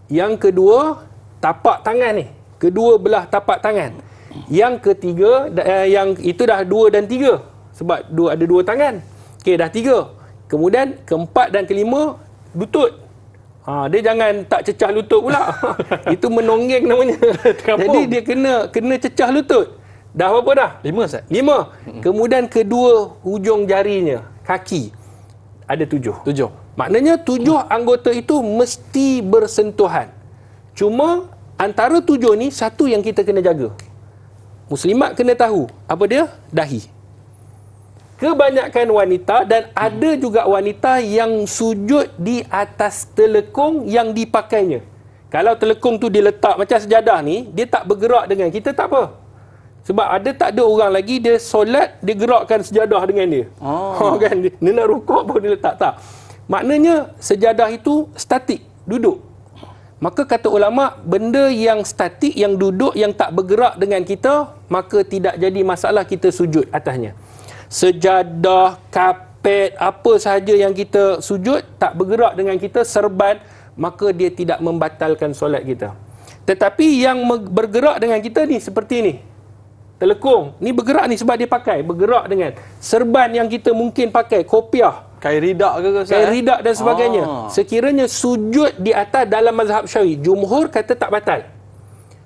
Yang kedua, tapak tangan ni. Kedua belah tapak tangan. Yang ketiga, yang itu dah 2 dan 3. Sebab ada 2 tangan. Okey, dah 3. Kemudian keempat dan kelima, lutut. Dia jangan tak cecah lutut pula. Itu menonggeng namanya. Jadi dia kena cecah lutut. Dah berapa dah? 5, Ustaz. 5. Kemudian kedua hujung jarinya, kaki. Ada 7. 7. Maknanya 7 anggota itu mesti bersentuhan. Cuma antara 7 ni, satu yang kita kena jaga. Muslimat kena tahu. Apa dia? Dahi. Kebanyakan wanita, dan ada juga wanita yang sujud di atas telekung yang dipakainya. Kalau telekung tu diletak macam sejadah ni, dia tak bergerak dengan kita, tak apa. Sebab tak ada orang lagi, dia solat, dia gerakkan sejadah dengan dia. Kan? Dia nak rukuk pun dia letak. Tak. Maknanya sejadah itu statik, duduk. Maka kata ulama, benda yang statik, yang duduk, yang tak bergerak dengan kita, maka tidak jadi masalah kita sujud atasnya. Sejadah, kapet, apa sahaja yang kita sujud, tak bergerak dengan kita, serban, maka dia tidak membatalkan solat kita. Tetapi yang bergerak dengan kita ni, seperti ni. Telekung, ni bergerak ni sebab dia pakai, bergerak dengan serban yang kita mungkin pakai, kopiah, kain ridak ke Ustaz? Kain ridak dan sebagainya. Sekiranya sujud di atas dalam mazhab Syafi'i, jumhur kata tak batal.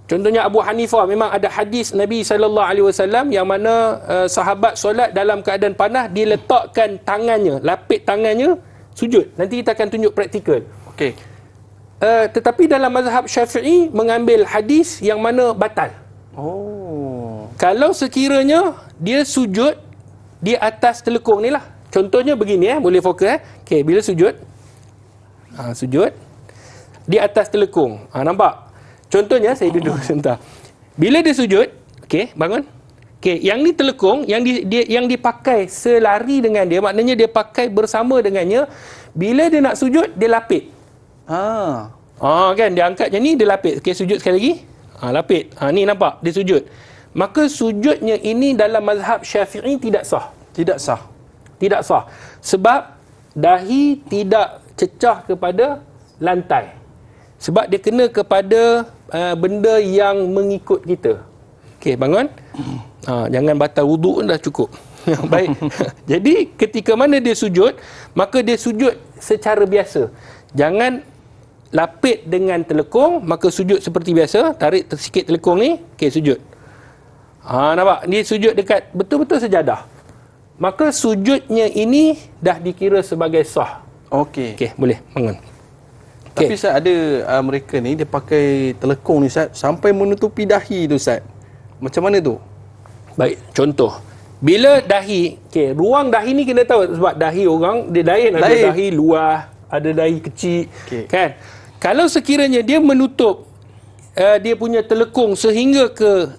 Contohnya Abu Hanifah, memang ada hadis Nabi SAW yang mana sahabat solat dalam keadaan panah, dia letakkan tangannya, lapik tangannya, sujud. Nanti kita akan tunjuk praktikal. Okey. Tetapi dalam mazhab Syafi'i mengambil hadis yang mana batal. Kalau sekiranya dia sujud di atas telekung ni lah. Contohnya begini, boleh fokus. Okey, bila sujud, sujud di atas telekung. Nampak? Contohnya saya duduk sebentar. Bila dia sujud, okey, bangun. Okey, yang ni telekung, yang dipakai selari dengan dia, maknanya dia pakai bersama dengannya. Bila dia nak sujud, dia lapik. Kan, dia angkat macam ni, dia lapik. Okey, sujud sekali lagi. Lapik. Ni nampak, dia sujud. Maka sujudnya ini dalam mazhab Syafi'i tidak sah. Tidak sah. Tidak sah. Sebab dahi tidak cecah kepada lantai. Sebab dia kena kepada benda yang mengikut kita. Okey, bangun. Jangan batal wuduk pun dah cukup. Baik. Jadi ketika mana dia sujud, maka dia sujud secara biasa. Jangan lapit dengan telekung, maka sujud seperti biasa. Tarik sikit telekung ni. Okey, sujud. Nampak? Dia sujud dekat betul-betul sejadah. Maka sujudnya ini dah dikira sebagai sah. Okey. Okey, boleh bangun. Tapi Ustaz, ada mereka ni dia pakai telekung ni Ustaz sampai menutupi dahi tu Ustaz. Macam mana tu? Baik, contoh. Bila dahi, ruang dahi ni kena tahu sebab dahi orang dia lain. Ada dahi luar, ada dahi kecil, kan? Kalau sekiranya dia menutup dia punya telekung sehingga ke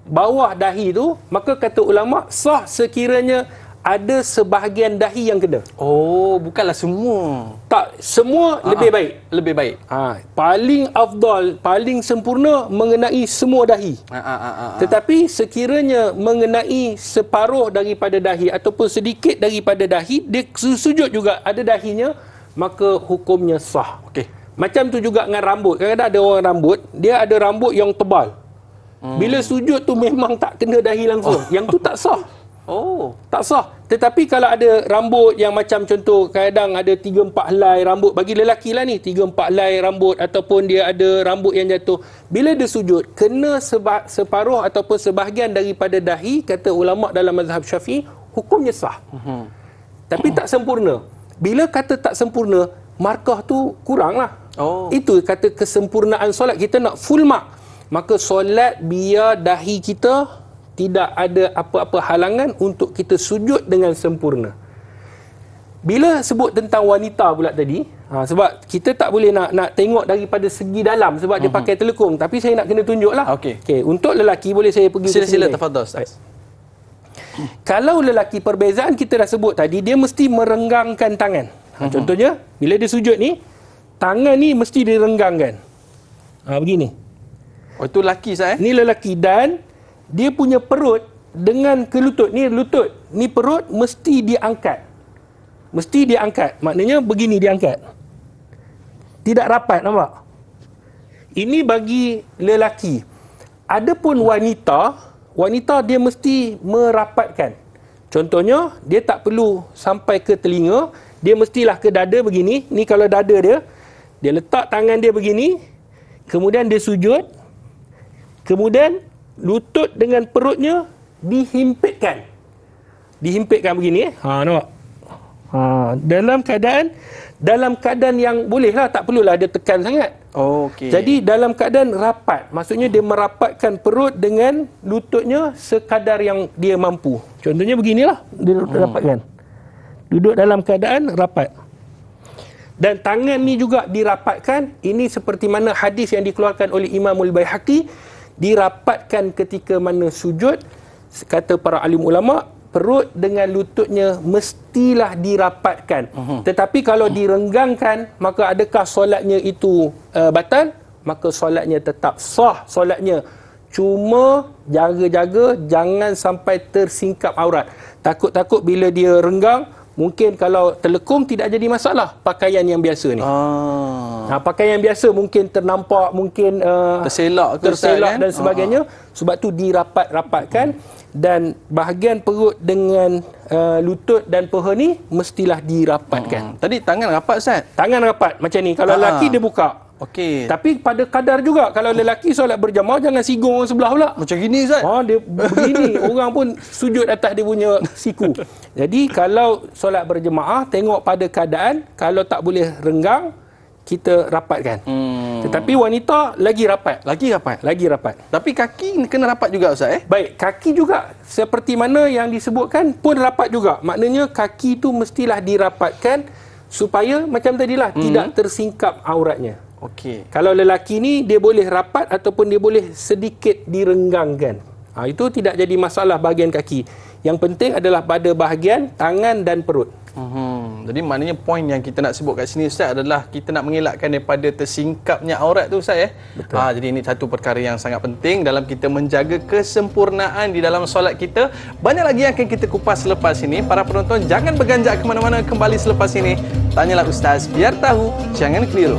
bawah dahi tu, maka kata ulama sah sekiranya ada sebahagian dahi yang kena. Bukanlah semua. Tak, semua lebih baik. Lebih baik. Paling afdal, paling sempurna mengenai semua dahi. Tetapi sekiranya mengenai separuh daripada dahi ataupun sedikit daripada dahi, dia sujud juga ada dahinya, maka hukumnya sah. Okey. Macam tu juga dengan rambut. Kadang-kadang ada orang rambut, dia ada rambut yang tebal. Bila sujud tu memang tak kena dahi langsung. Yang tu tak sah. Tak sah. Tetapi kalau ada rambut yang macam contoh, kadang ada 3-4 helai rambut, bagi lelaki lah ni, 3-4 helai rambut, ataupun dia ada rambut yang jatuh. Bila dia sujud, kena separuh ataupun sebahagian daripada dahi, kata ulama' dalam mazhab Syafi'i, hukumnya sah. Tapi tak sempurna. Bila kata tak sempurna, markah tu kurang lah. Itu kata kesempurnaan solat. Kita nak full mark. Maka solat biar dahi kita tidak ada apa-apa halangan untuk kita sujud dengan sempurna. Bila sebut tentang wanita pula tadi, sebab kita tak boleh nak tengok daripada segi dalam sebab dia pakai telekung, tapi saya nak kena tunjuk lah. Okey. Untuk lelaki boleh saya pergi Sila tafadhal Ustaz. Kalau lelaki, perbezaan kita dah sebut tadi, dia mesti merenggangkan tangan. Contohnya, bila dia sujud ni, tangan ni mesti direnggangkan. Begini. Itu lelaki Ustaz Ni lelaki, dan dia punya perut dengan ke lutut. Ni lutut, ni perut mesti diangkat. Mesti diangkat. Maknanya begini diangkat. Tidak rapat, nampak? Ini bagi lelaki. Adapun wanita dia mesti merapatkan. Contohnya, dia tak perlu sampai ke telinga, dia mestilah ke dada begini. Ni kalau dada dia letak tangan dia begini, kemudian dia sujud, kemudian lutut dengan perutnya dihimpitkan. Dihimpitkan begini. Nampak? Dalam keadaan yang bolehlah, tak perlulah dia tekan sangat. Okey. Jadi dalam keadaan rapat, maksudnya dia merapatkan perut dengan lututnya sekadar yang dia mampu. Contohnya beginilah, dia rapatkan. Duduk dalam keadaan rapat. Dan tangan ni juga dirapatkan. Ini seperti mana hadis yang dikeluarkan oleh Imam Al-Baihaqi, dirapatkan ketika mana sujud. Kata para alim ulama, perut dengan lututnya mestilah dirapatkan. Tetapi kalau direnggangkan, maka adakah solatnya itu batal? Maka solatnya tetap sah solatnya. Cuma jaga-jaga jangan sampai tersingkap aurat. Takut-takut bila dia renggang, mungkin kalau terlekung tidak jadi masalah. Pakaian yang biasa ni. Pakaian yang biasa mungkin ternampak, mungkin terselak dan sebagainya. Sebab tu dirapat-rapatkan. Dan bahagian perut dengan lutut dan paha ni mestilah dirapatkan. Tadi tangan rapat, Ustaz? Tangan rapat macam ni. Kalau lelaki dia buka. Okey. Tapi pada kadar juga, kalau lelaki solat berjamaah jangan sigung orang sebelah pula. Macam gini, Ustaz? Dia begini. Orang pun sujud atas dia punya siku. Jadi kalau solat berjamaah, tengok pada keadaan. Kalau tak boleh renggang, kita rapatkan. Tetapi wanita lagi rapat. Lagi rapat. Tapi kaki kena rapat juga, Ustaz? Baik, kaki juga seperti mana yang disebutkan pun rapat juga. Maknanya kaki tu mestilah dirapatkan supaya macam tadilah tidak tersingkap auratnya. Okey. Kalau lelaki ni dia boleh rapat ataupun dia boleh sedikit direnggangkan. Itu tidak jadi masalah bahagian kaki. Yang penting adalah pada bahagian tangan dan perut. Jadi maknanya poin yang kita nak sebut kat sini, Ustaz, adalah kita nak mengelakkan daripada tersingkapnya aurat tu, Ustaz. Betul. Jadi ini satu perkara yang sangat penting dalam kita menjaga kesempurnaan di dalam solat kita. Banyak lagi yang akan kita kupas selepas ini. Para penonton jangan berganjak ke mana-mana, kembali selepas ini. Tanyalah Ustaz, biar tahu, jangan keliru.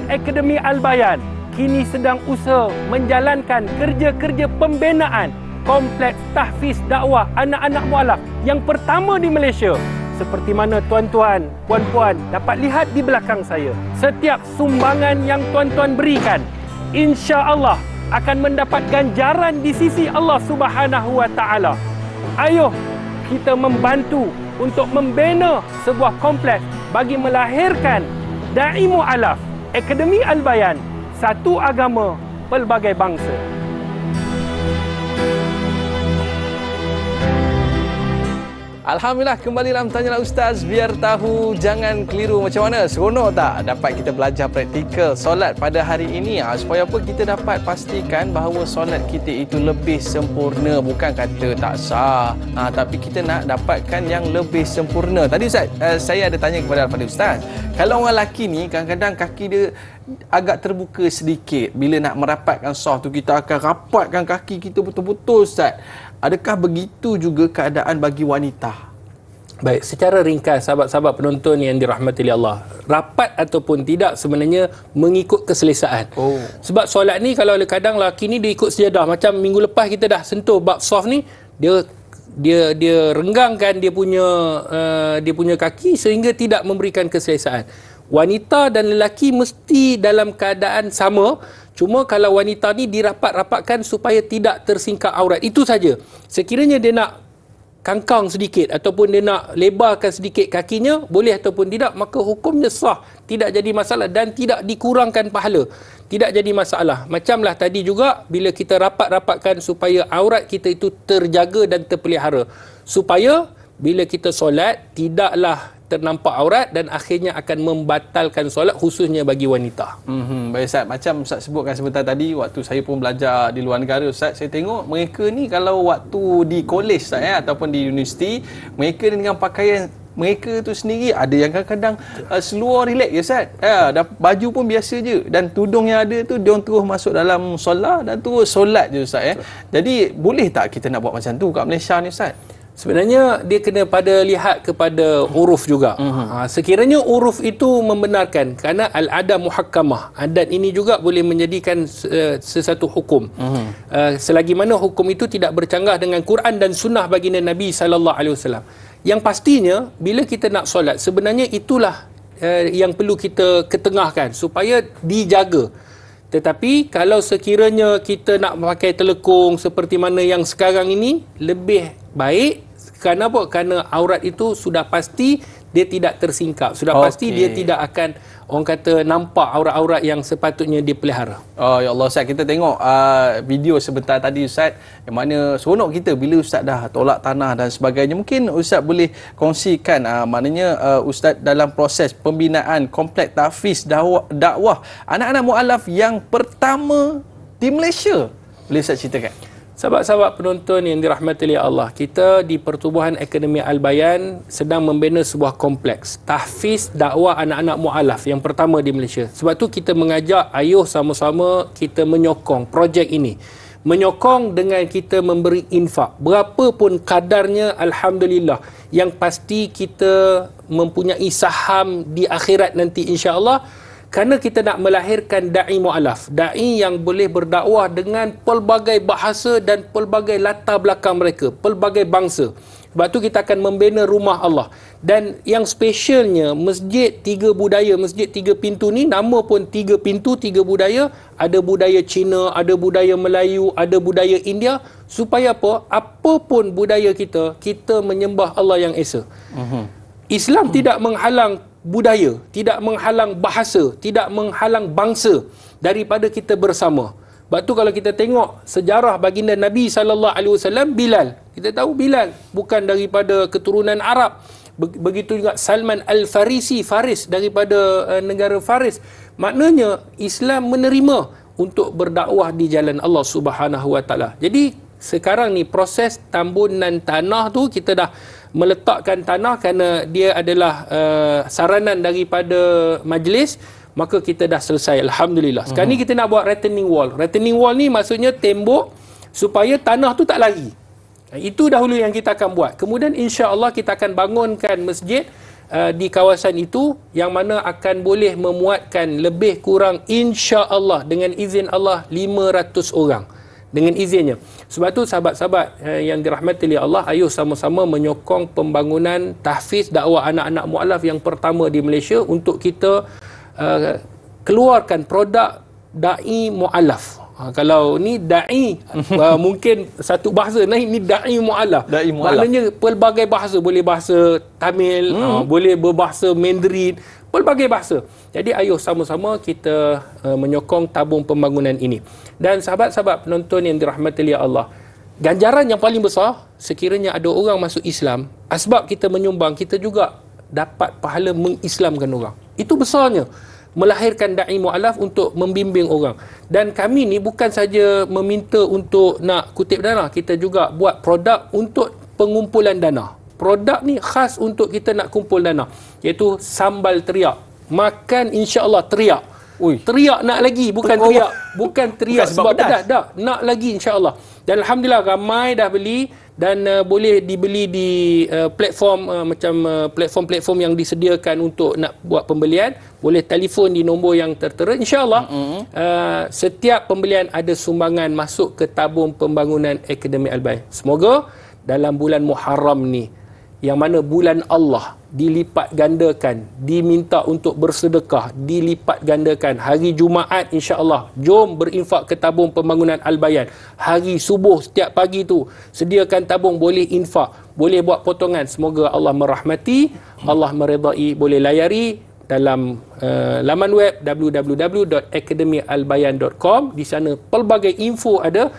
Akademi Al-Bayan kini sedang usaha menjalankan kerja-kerja pembinaan kompleks tahfiz dakwah anak-anak mualaf yang pertama di Malaysia. Seperti mana tuan-tuan, puan-puan dapat lihat di belakang saya. Setiap sumbangan yang tuan-tuan berikan, insya-Allah akan mendapat ganjaran di sisi Allah Subhanahu Wa Taala. Ayo kita membantu untuk membina sebuah kompleks bagi melahirkan dai mualaf. Akademi Al-Bayan, satu agama, pelbagai bangsa. Alhamdulillah, kembali dalam Tanyalah Ustaz, biar tahu, jangan keliru. Macam mana? Seronok tak dapat kita belajar praktikal solat pada hari ini? Supaya apa? Kita dapat pastikan bahawa solat kita itu lebih sempurna. Bukan kata tak sah, tapi kita nak dapatkan yang lebih sempurna. Tadi Ustaz, saya ada tanya kepada Al-Fadhil Ustaz, kalau orang lelaki ni kadang-kadang kaki dia agak terbuka sedikit. Bila nak merapatkan soft tu, kita akan rapatkan kaki kita betul-betul, Ustaz. Adakah begitu juga keadaan bagi wanita? Baik, secara ringkas sahabat-sahabat penonton yang dirahmati oleh Allah, rapat ataupun tidak sebenarnya mengikut keselesaan. Sebab solat ni kalau kadang lelaki ni dia ikut sejadah. Macam minggu lepas kita dah sentuh bab soft ni, dia renggangkan dia punya kaki sehingga tidak memberikan keselesaan. Wanita dan lelaki mesti dalam keadaan sama. Cuma kalau wanita ni dirapat-rapatkan supaya tidak tersingkap aurat. Itu saja. Sekiranya dia nak kangkang sedikit ataupun dia nak lebarkan sedikit kakinya, boleh ataupun tidak, maka hukumnya sah. Tidak jadi masalah dan tidak dikurangkan pahala. Tidak jadi masalah. Macamlah tadi juga bila kita rapat-rapatkan supaya aurat kita itu terjaga dan terpelihara. Supaya bila kita solat, tidaklah ternampak aurat dan akhirnya akan membatalkan solat khususnya bagi wanita. Baik Ustaz, macam Ustaz sebutkan sebentar tadi, waktu saya pun belajar di luar negara Ustaz, saya tengok mereka ni kalau waktu di kolej Ustaz ataupun di universiti, mereka ni dengan pakaian mereka tu sendiri, ada yang kadang-kadang seluar relax je Ustaz. Dan baju pun biasa je, dan tudung yang ada tu diorang terus masuk dalam solat dan terus solat je Ustaz. Jadi boleh tak kita nak buat macam tu kat Malaysia ni Ustaz? Sebenarnya dia kena lihat kepada uruf juga. Sekiranya uruf itu membenarkan, kerana al-adah muhakkamah, adat ini juga boleh menjadikan sesuatu hukum. Selagi mana hukum itu tidak bercanggah dengan Quran dan sunnah baginda Nabi sallallahu alaihi wasallam. Yang pastinya bila kita nak solat, sebenarnya itulah yang perlu kita ketengahkan supaya dijaga. Tetapi kalau sekiranya kita nak pakai telekung seperti mana yang sekarang ini, lebih baik. Kerana apa? Kerana aurat itu sudah pasti dia tidak tersingkap. Sudah pasti dia tidak akan, orang kata, nampak aurat-aurat yang sepatutnya dipelihara. Oh ya Allah Ustaz, kita tengok video sebentar tadi Ustaz, yang mana seronok kita bila Ustaz dah tolak tanah dan sebagainya. Mungkin Ustaz boleh kongsikan maknanya Ustaz dalam proses pembinaan kompleks tahfiz dakwah anak-anak mualaf yang pertama di Malaysia. Boleh Ustaz ceritakan? Sahabat-sahabat penonton yang dirahmati oleh Allah, kita di Pertubuhan Akademi Al-Bayan sedang membina sebuah kompleks tahfiz dakwah anak-anak mualaf yang pertama di Malaysia. Sebab tu kita mengajak ayuh sama-sama kita menyokong projek ini. Menyokong dengan kita memberi infak. Berapa pun kadarnya, alhamdulillah. Yang pasti kita mempunyai saham di akhirat nanti insya-Allah. Kerana kita nak melahirkan da'i mu'alaf, da'i yang boleh berdakwah dengan pelbagai bahasa dan pelbagai latar belakang mereka, pelbagai bangsa. Sebab tu kita akan membina rumah Allah. Dan yang spesialnya, masjid tiga budaya, masjid tiga pintu ni, nama pun tiga pintu, tiga budaya. Ada budaya Cina, ada budaya Melayu, ada budaya India. Supaya apa? Apapun budaya kita, kita menyembah Allah yang Esa. Islam tidak menghalang budaya, tidak menghalang bahasa, tidak menghalang bangsa daripada kita bersama. Sebab tu kalau kita tengok sejarah baginda Nabi SAW, Bilal. Kita tahu Bilal bukan daripada keturunan Arab. Begitu juga Salman Al-Farisi, Faris, daripada negara Faris. Maknanya Islam menerima untuk berdakwah di jalan Allah Subhanahu Wa Taala. Jadi sekarang ni proses tambunan tanah tu, kita dah meletakkan tanah kerana dia adalah saranan daripada majlis, maka kita dah selesai, alhamdulillah. Sekarang ni kita nak buat retaining wall. Retaining wall ni maksudnya tembok supaya tanah tu tak lari. Itu dahulu yang kita akan buat. Kemudian insya-Allah kita akan bangunkan masjid di kawasan itu, yang mana akan boleh memuatkan lebih kurang insya-Allah dengan izin Allah 500 orang. Dengan izinnya. Sebab tu sahabat-sahabat yang dirahmati oleh Allah, ayuh sama-sama menyokong pembangunan tahfiz dakwah anak-anak mualaf yang pertama di Malaysia untuk kita keluarkan produk da'i mualaf. Kalau ni da'i mungkin satu bahasa, ni da'i mualaf. Da'i mualaf. Maknanya pelbagai bahasa, boleh bahasa Tamil, boleh berbahasa Mandarin, pelbagai bahasa. Jadi ayuh sama-sama kita menyokong tabung pembangunan ini. Dan sahabat-sahabat penonton yang dirahmati oleh Allah, ganjaran yang paling besar sekiranya ada orang masuk Islam, asbab kita menyumbang, kita juga dapat pahala mengislamkan orang. Itu besarnya, melahirkan da'i mu'alaf untuk membimbing orang. Dan kami ni bukan saja meminta untuk nak kutip dana, kita juga buat produk untuk pengumpulan dana. Produk ni khas untuk kita nak kumpul dana, iaitu sambal teriak. Makan insya-Allah teriak. Teriak nak lagi, bukan teriak sebab pedas, dah nak lagi insya-Allah. Dan alhamdulillah ramai dah beli, dan boleh dibeli di platform macam platform-platform yang disediakan untuk nak buat pembelian. Boleh telefon di nombor yang tertera, insya-Allah. Setiap pembelian ada sumbangan masuk ke tabung pembangunan Akademi Al-Bayan. Semoga dalam bulan Muharram ni, yang mana bulan Allah, dilipat gandakan, diminta untuk bersedekah, dilipat gandakan. Hari Jumaat insya-Allah jom berinfak ke tabung pembangunan Al-Bayan. Hari subuh setiap pagi tu sediakan tabung, boleh infak, boleh buat potongan. Semoga Allah merahmati, Allah meredai, boleh layari. dalam laman web www.academyalbayan.com. Di sana pelbagai info ada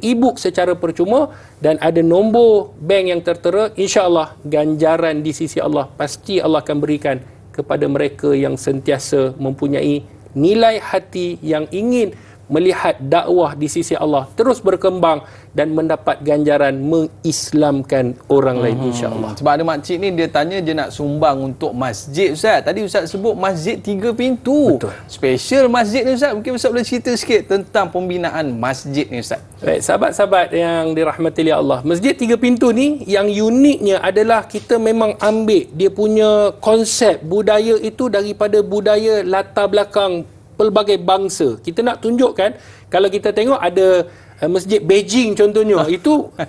e-book secara percuma dan ada nombor bank yang tertera. InsyaAllah ganjaran di sisi Allah pasti Allah akan berikan kepada mereka yang sentiasa mempunyai nilai hati yang ingin melihat dakwah di sisi Allah terus berkembang dan mendapat ganjaran mengislamkan orang lain, insya-Allah. Sebab ada makcik ni dia tanya dia nak sumbang untuk masjid, Ustaz. Tadi Ustaz sebut masjid 3 pintu. Betul. Special masjid ni, Ustaz. Mungkin Ustaz boleh cerita sikit tentang pembinaan masjid ni, Ustaz. Baik, sahabat-sahabat yang dirahmati oleh Allah, masjid 3 pintu ni yang uniknya adalah kita memang ambil dia punya konsep budaya itu daripada budaya latar belakang pelbagai bangsa. Kita nak tunjukkan, kalau kita tengok ada masjid Beijing contohnya,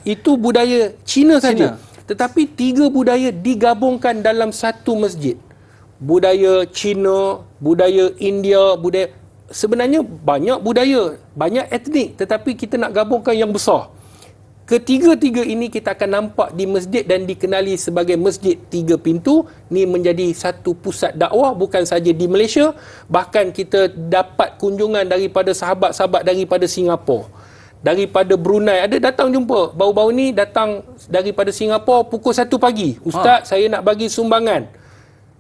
itu budaya Cina saja. Tetapi 3 budaya digabungkan dalam satu masjid. Budaya Cina, budaya India, budaya, sebenarnya banyak budaya, banyak etnik, tetapi kita nak gabungkan yang besar. Ketiga-tiga ini kita akan nampak di masjid dan dikenali sebagai masjid 3 pintu. Ni menjadi satu pusat dakwah bukan saja di Malaysia, bahkan kita dapat kunjungan daripada sahabat-sahabat daripada Singapura, daripada Brunei. Ada datang jumpa, baru-baru ni datang daripada Singapura pukul 1 pagi. Ustaz, saya nak bagi sumbangan.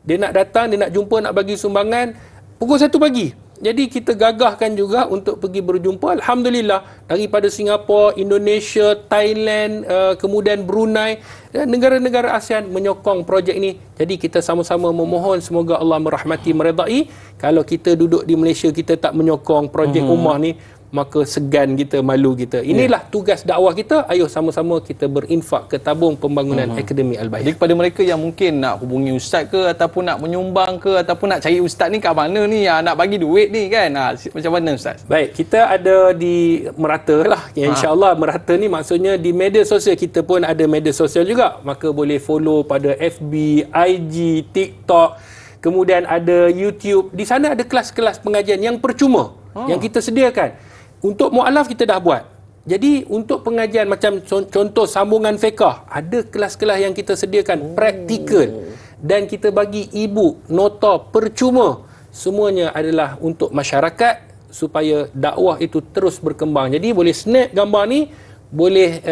Dia nak datang, dia nak jumpa, nak bagi sumbangan pukul 1 pagi. Jadi kita gagahkan juga untuk pergi berjumpa. Alhamdulillah, daripada Singapura, Indonesia, Thailand, kemudian Brunei dan negara-negara ASEAN menyokong projek ini. Jadi kita sama-sama memohon semoga Allah merahmati, meredai. Kalau kita duduk di Malaysia, kita tak menyokong projek Ummah ni, maka segan kita, malu kita. Inilah tugas dakwah kita. Ayo sama-sama kita berinfak ke tabung pembangunan Akademi Al-Bayan. Jadi kepada mereka yang mungkin nak hubungi ustaz ke, ataupun nak menyumbang ke, ataupun nak cari ustaz ni kat mana ni, nak bagi duit ni kan, macam mana ustaz? Baik, kita ada di merata lah. InsyaAllah merata ni maksudnya di media sosial. Kita pun ada media sosial juga. Maka boleh follow pada FB, IG, TikTok. Kemudian ada YouTube. Di sana ada kelas-kelas pengajian yang percuma yang kita sediakan. Untuk mu'alaf kita dah buat. Jadi untuk pengajian macam contoh sambungan fiqah, ada kelas-kelas yang kita sediakan praktikal dan kita bagi e-book, nota percuma. Semuanya adalah untuk masyarakat supaya dakwah itu terus berkembang. Jadi boleh snap gambar ni, boleh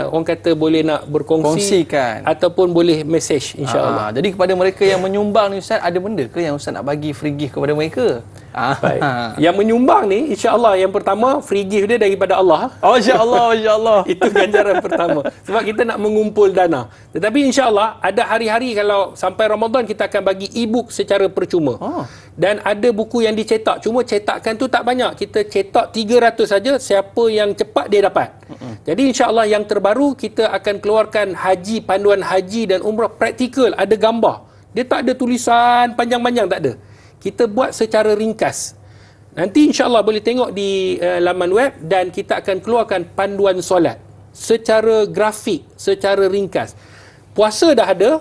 orang kata boleh nak berkongsikan ataupun boleh message, insya-Allah. Jadi kepada mereka yang menyumbang ni ustaz, ada benda ke yang ustaz nak bagi free gift kepada mereka? Baik. Yang menyumbang ni insya-Allah yang pertama free gift dia daripada Allah. Oh insya-Allah, insya-Allah. Itu ganjaran pertama. Sebab kita nak mengumpul dana. Tetapi insya-Allah ada hari-hari kalau sampai Ramadan kita akan bagi e-book secara percuma. Dan ada buku yang dicetak. Cuma cetakan tu tak banyak. Kita cetak 300 saja. Siapa yang cepat dia dapat. Jadi insya-Allah yang terbaru kita akan keluarkan haji, panduan haji dan umrah praktikal, ada gambar. Dia tak ada tulisan panjang-panjang, tak ada. Kita buat secara ringkas. Nanti insya-Allah boleh tengok di laman web dan kita akan keluarkan panduan solat secara grafik, secara ringkas. Puasa dah ada,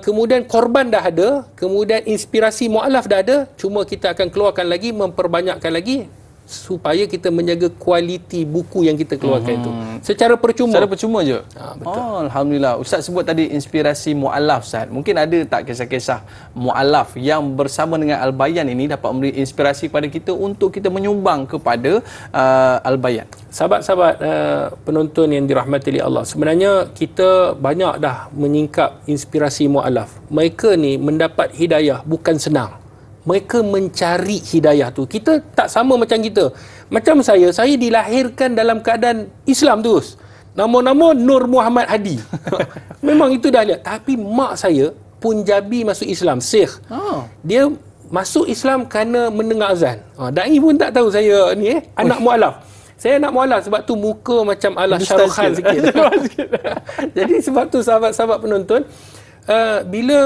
kemudian korban dah ada, kemudian inspirasi mu'alaf dah ada, cuma kita akan keluarkan lagi, memperbanyakkan lagi supaya kita menjaga kualiti buku yang kita keluarkan itu secara percuma. Secara percuma je. Betul. Alhamdulillah. Ustaz sebut tadi inspirasi mu'alaf, Ustaz. Mungkin ada tak kisah-kisah mu'alaf yang bersama dengan Al-Bayan ini dapat memberi inspirasi kepada kita untuk kita menyumbang kepada Al-Bayan? Sahabat-sahabat penonton yang dirahmati oleh Allah, sebenarnya kita banyak dah menyingkap inspirasi mu'alaf. Mereka ni mendapat hidayah bukan senang. Mereka mencari hidayah tu. Kita tak sama macam kita. Macam saya dilahirkan dalam keadaan Islam terus. Nama-nama Nur Muhammad Hadi. Memang itu dah lihat. Tapi mak saya Punjabi masuk Islam, Syekh. Dia masuk Islam kerana mendengar azan. Dai pun tak tahu saya ni anak mu'alaf. Saya anak mu'alaf sebab tu muka macam ala Shah Rukh Khan sikit. Jadi sebab tu sahabat-sahabat penonton, bila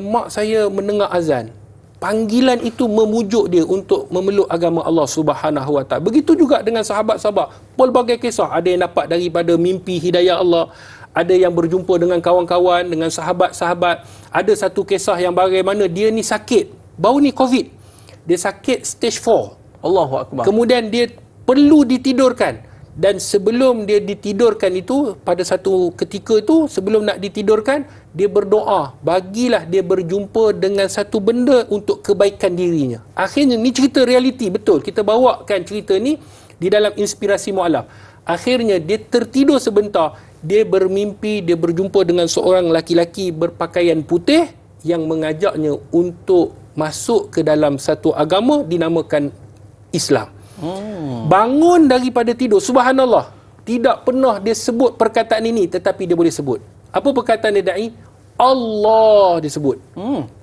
mak saya mendengar azan, panggilan itu memujuk dia untuk memeluk agama Allah Subhanahu Wa Taala. Begitu juga dengan sahabat-sahabat. Pelbagai kisah. Ada yang dapat daripada mimpi hidayah Allah. Ada yang berjumpa dengan kawan-kawan, dengan sahabat-sahabat. Ada satu kisah yang bagaimana dia ni sakit. Baru ni COVID. Dia sakit stage 4. Allahu Akbar. Kemudian dia perlu ditidurkan. Dan sebelum dia ditidurkan itu, pada satu ketika itu, sebelum nak ditidurkan, dia berdoa, bagilah dia berjumpa dengan satu benda untuk kebaikan dirinya. Akhirnya, ni cerita realiti, betul. Kita bawakan cerita ni di dalam Inspirasi Mu'alaf. Akhirnya, dia tertidur sebentar, dia bermimpi, dia berjumpa dengan seorang laki-laki berpakaian putih yang mengajaknya untuk masuk ke dalam satu agama dinamakan Islam. Bangun daripada tidur, subhanallah, tidak pernah dia sebut perkataan ini, tetapi dia boleh sebut. Apa perkataan dia da'i? Allah dia sebut.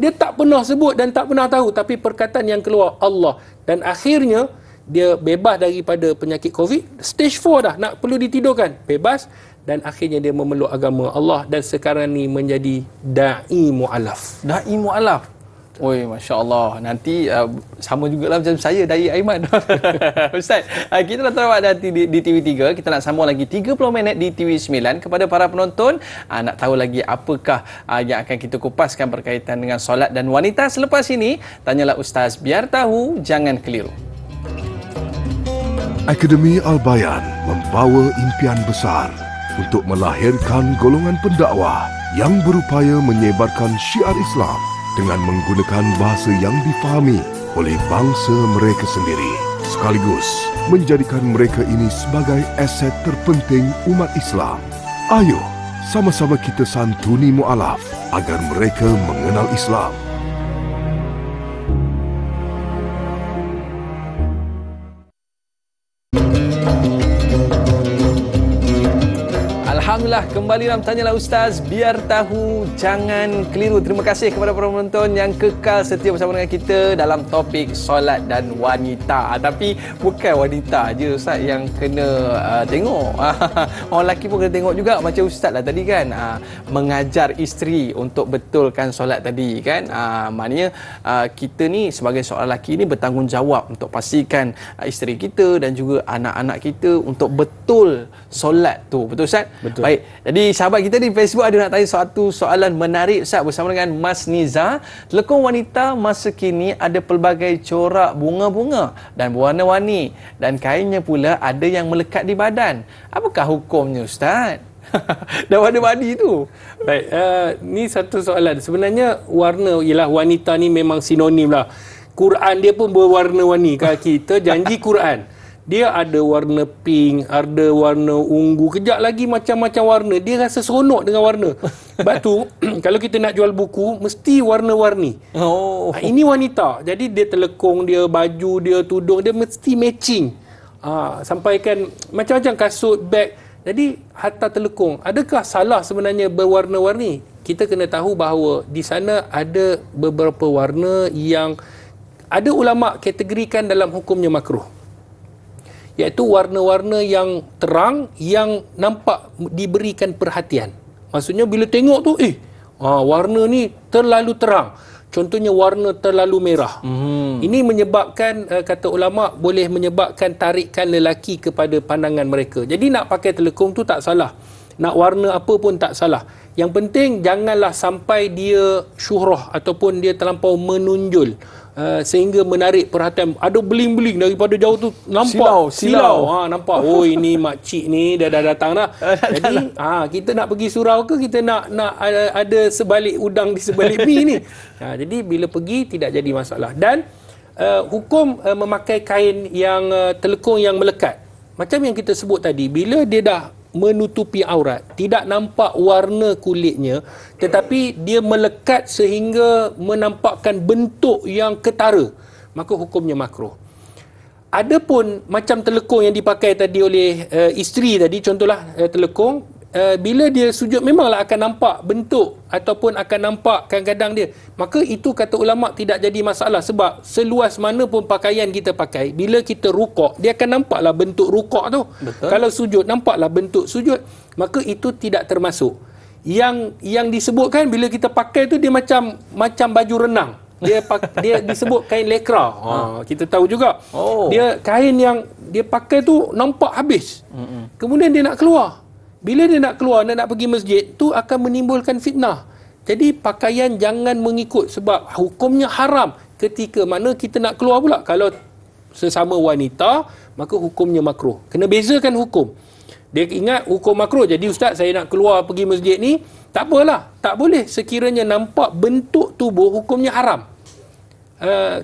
Dia tak pernah sebut dan tak pernah tahu, tapi perkataan yang keluar Allah. Dan akhirnya dia bebas daripada penyakit COVID, stage 4 dah, nak perlu ditidurkan, bebas, dan akhirnya dia memeluk agama Allah dan sekarang ni menjadi da'i mu'alaf. Da'i mu'alaf. Oi, Masya Allah. Nanti sama jugalah macam saya, Da'i Aiman. Ustaz, kita dah terawat nanti di TV3. Kita nak sambung lagi 30 minit di TV9. Kepada para penonton, nak tahu lagi apakah yang akan kita kupaskan berkaitan dengan solat dan wanita selepas ini, tanyalah Ustaz, biar tahu, jangan keliru. Akademi Al-Bayan membawa impian besar untuk melahirkan golongan pendakwah yang berupaya menyebarkan syiar Islam dengan menggunakan bahasa yang difahami oleh bangsa mereka sendiri, sekaligus menjadikan mereka ini sebagai aset terpenting umat Islam. Ayo, sama-sama kita santuni mu'alaf agar mereka mengenal Islam. Alhamdulillah, kembali dalam Tanyalah Ustaz, biar tahu, jangan keliru. Terima kasih kepada para penonton yang kekal setia bersama dengan kita dalam topik solat dan wanita. Tapi bukan wanita je Ustaz yang kena tengok. Orang lelaki pun kena tengok juga, macam Ustaz lah tadi kan. Mengajar isteri untuk betulkan solat tadi kan. Maknanya kita ni sebagai seorang lelaki ni bertanggungjawab untuk pastikan isteri kita dan juga anak-anak kita untuk betul solat tu. Betul Ustaz? Betul. Baik, jadi sahabat kita di Facebook ada nak tanya satu soalan menarik Ustaz bersama dengan Mas Niza. Telekung wanita masa kini ada pelbagai corak bunga-bunga dan berwarna-warni, dan kainnya pula ada yang melekat di badan. Apakah hukumnya Ustaz? Dah warna-warni tu. Baik, ni satu soalan. Sebenarnya warna, ialah wanita ni memang sinonim lah. Quran dia pun berwarna-warni. Kalau kita janji Quran, dia ada warna pink, ada warna ungu, kejap lagi macam-macam warna. Dia rasa seronok dengan warna. Sebab tu, kalau kita nak jual buku, mesti warna-warni. Ini wanita. Jadi dia telekung, dia baju, dia tudung, dia mesti matching. Sampaikan macam-macam kasut, beg. Jadi, hatta telekung. Adakah salah sebenarnya berwarna-warni? Kita kena tahu bahawa di sana ada beberapa warna yang ada ulama' kategorikan dalam hukumnya makruh. Iaitu warna-warna yang terang, yang nampak diberikan perhatian. Maksudnya bila tengok tu, warna ni terlalu terang. Contohnya warna terlalu merah. Ini menyebabkan, kata ulama', boleh menyebabkan tarikan lelaki kepada pandangan mereka. Jadi nak pakai telekung tu tak salah. Nak warna apa pun tak salah. Yang penting janganlah sampai dia syuhrah ataupun dia terlampau menonjol. Sehingga menarik perhatian. Ada beling-beling daripada jauh tu, nampak silau. Nampak, oh ini makcik ni dah datang dah. Jadi kita nak pergi surau ke, kita nak ada sebalik udang di sebalik mi ni. Jadi bila pergi tidak jadi masalah. Dan hukum memakai kain yang telekung yang melekat, macam yang kita sebut tadi, bila dia dah menutupi aurat, tidak nampak warna kulitnya, tetapi dia melekat sehingga menampakkan bentuk yang ketara, maka hukumnya makruh. Adapun macam telekung yang dipakai tadi oleh isteri tadi, contohlah telekung, bila dia sujud memanglah akan nampak bentuk ataupun akan nampak kadang-kadang dia, maka itu kata ulama' tidak jadi masalah. Sebab seluas mana pun pakaian kita pakai, bila kita rukuk, dia akan nampaklah bentuk rukuk tu. Betul. Kalau sujud, nampaklah bentuk sujud, maka itu tidak termasuk. Yang disebutkan bila kita pakai tu, dia macam baju renang. Dia disebut kain lekra. Kita tahu juga. Dia kain yang dia pakai tu nampak habis. Kemudian dia nak keluar. Bila dia nak keluar, nak pergi masjid, tu akan menimbulkan fitnah. Jadi pakaian jangan mengikut, sebab hukumnya haram. Ketika mana kita nak keluar pula, kalau sesama wanita, maka hukumnya makruh. Kena bezakan hukum. Dia ingat hukum makruh. Jadi ustaz, saya nak keluar pergi masjid ni, tak apalah, tak boleh sekiranya nampak bentuk tubuh, hukumnya haram.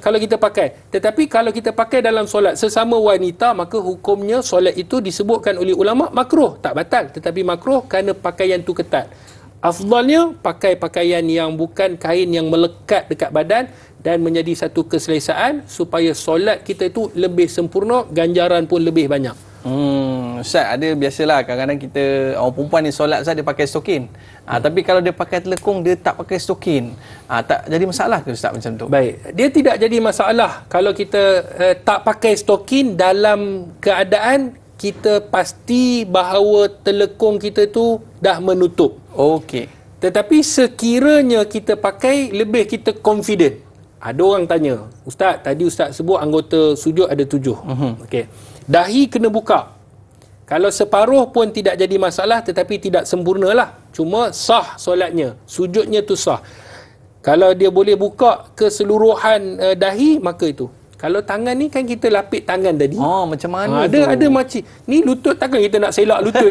Kalau kita pakai. Tetapi kalau kita pakai dalam solat sesama wanita, maka hukumnya solat itu disebutkan oleh ulama makruh, tak batal, tetapi makruh kerana pakaian tu ketat. Afdalnya pakai pakaian yang bukan kain yang melekat dekat badan dan menjadi satu keselesaan supaya solat kita itu lebih sempurna, ganjaran pun lebih banyak. Ustaz, ada biasalah kadang-kadang kita orang perempuan ni solat Ustaz dia pakai stokin. Tapi kalau dia pakai telekung, dia tak pakai stokin. Tak jadi masalah ke Ustaz macam tu? Baik, dia tidak jadi masalah kalau kita tak pakai stokin dalam keadaan kita pasti bahawa telekung kita tu dah menutup. Okey. Tetapi sekiranya kita pakai, lebih kita confident. Ada orang tanya, Ustaz, tadi Ustaz sebut anggota sujud ada 7. Okey. Dahi kena buka. Kalau separuh pun tidak jadi masalah, tetapi tidak sempurna lah. Cuma sah solatnya, sujudnya tu sah. Kalau dia boleh buka keseluruhan dahi, maka itu. Kalau tangan ni kan kita lapik tangan tadi. Macam mana ada makcik. Ni lutut, takkan kita nak selak lutut.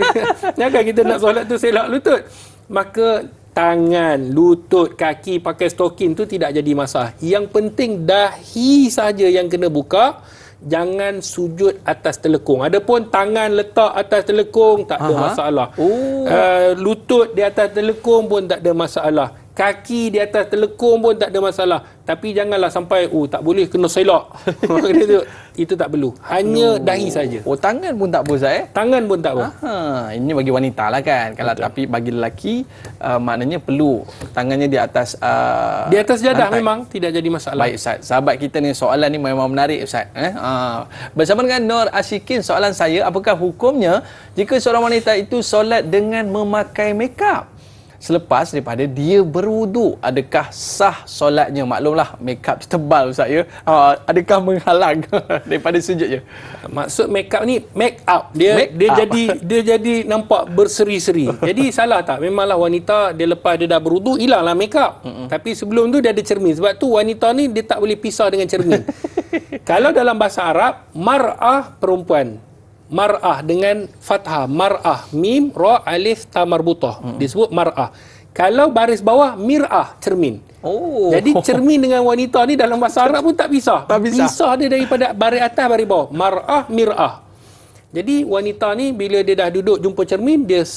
Takkan kita nak solat tu selak lutut. Maka tangan, lutut, kaki pakai stokin tu tidak jadi masalah. Yang penting dahi saja yang kena buka. Jangan sujud atas telekung. Adapun tangan letak atas telekung tak ada masalah. Lutut di atas telekung pun tak ada masalah. Kaki di atas telekung pun tak ada masalah. Tapi janganlah sampai tak boleh kena selak. Itu tak perlu. Hanya dahi saja. Tangan pun tak apa Ustaz Tangan pun tak apa. Ini bagi wanita lah kan. Kalau tapi bagi lelaki maknanya perlu tangannya di atas di atas jadah lantai. Memang tidak jadi masalah. Baik Ustaz, sahabat kita ni soalan ni memang menarik Ustaz. Bersama dengan Nur Ashikin, soalan saya, apakah hukumnya jika seorang wanita itu solat dengan memakai makeup selepas daripada dia berwuduk? Adakah sah solatnya? Maklumlah makeup tebal Ustaz ya. Adakah menghalang daripada sujudnya? Maksud makeup ni make up. Dia jadi nampak berseri-seri. Jadi salah tak? Memanglah wanita dia lepas dia dah berwuduk hilanglah makeup. Tapi sebelum tu dia ada cermin. Sebab tu wanita ni dia tak boleh pisah dengan cermin. Kalau dalam bahasa Arab, mar'ah perempuan. Mar'ah dengan fathah, mar'ah, mim, ra, alif, ta marbutah. Disebut mar'ah. Kalau baris bawah, mir'ah, cermin. Jadi cermin dengan wanita ni dalam bahasa Arab pun tak pisah. Pisah dia daripada baris atas, baris bawah. Mar'ah, mir'ah. Jadi wanita ni bila dia dah duduk jumpa cermin, dia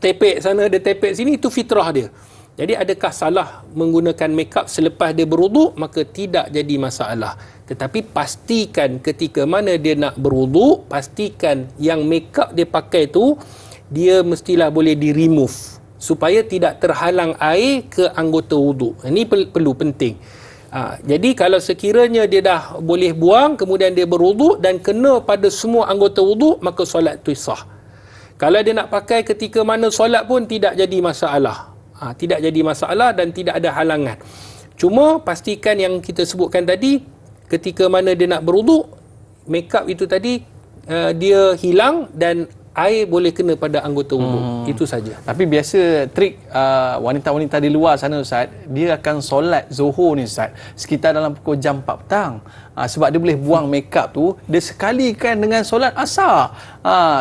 tepek sana, dia tepek sini, itu fitrah dia. Jadi adakah salah menggunakan makeup selepas dia berwuduk? Maka tidak jadi masalah. Tetapi pastikan ketika mana dia nak berwuduk, pastikan yang makeup dia pakai tu dia mestilah boleh di-remove supaya tidak terhalang air ke anggota wuduk. Ini perlu penting. Jadi kalau sekiranya dia dah boleh buang, kemudian dia berwuduk dan kena pada semua anggota wuduk, maka solat tu sah. Kalau dia nak pakai ketika mana solat pun tidak jadi masalah. Tidak jadi masalah dan tidak ada halangan. Cuma pastikan yang kita sebutkan tadi, ketika mana dia nak berwuduk, makeup itu tadi dia hilang dan air boleh kena pada anggota wuduk. Itu saja. Tapi biasa trik wanita-wanita di luar sana Ustaz, dia akan solat Zuhur ni Ustaz sekitar dalam pukul jam 4 petang. Sebab dia boleh buang makeup tu, dia sekalikan dengan solat Asar.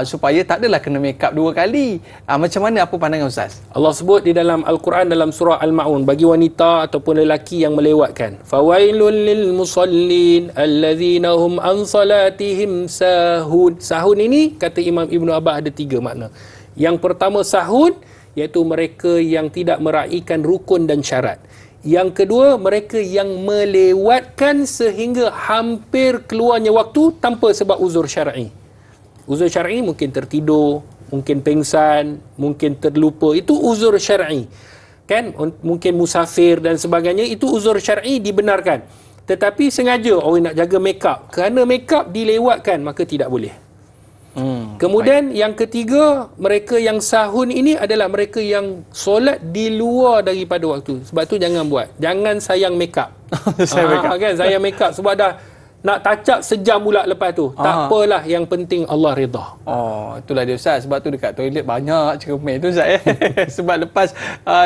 Supaya tak adalah kena makeup 2 kali. Macam mana, apa pandangan Ustaz? Allah sebut di dalam Al-Quran dalam surah Al-Ma'un, bagi wanita ataupun lelaki yang melewatkan, fawailul lil musallin allazina hum an salatihim sahun. Sahun ini kata Imam Ibn Abbas ada 3 makna. Yang pertama sahun, iaitu mereka yang tidak meraihkan rukun dan syarat. Yang kedua, mereka yang melewatkan sehingga hampir keluarnya waktu tanpa sebab uzur syar'i. Uzur syar'i mungkin tertidur, mungkin pengsan, mungkin terlupa. Itu uzur syar'i. Kan? Mungkin musafir dan sebagainya. Itu uzur syar'i dibenarkan. Tetapi sengaja orang nak jaga makeup. Kerana makeup dilewatkan, maka tidak boleh. Kemudian yang ketiga, mereka yang sahun ini adalah mereka yang solat di luar daripada waktu. Sebab tu jangan buat. Jangan sayang makeup. Sayang makeup. Kan? Sayang makeup sebab dah nak touch up sejam pula lepas tu. Tak apalah, yang penting Allah redha. Oh, itulah dia Ustaz. Sebab tu dekat toilet banyak cermin tu Ustaz sebab lepas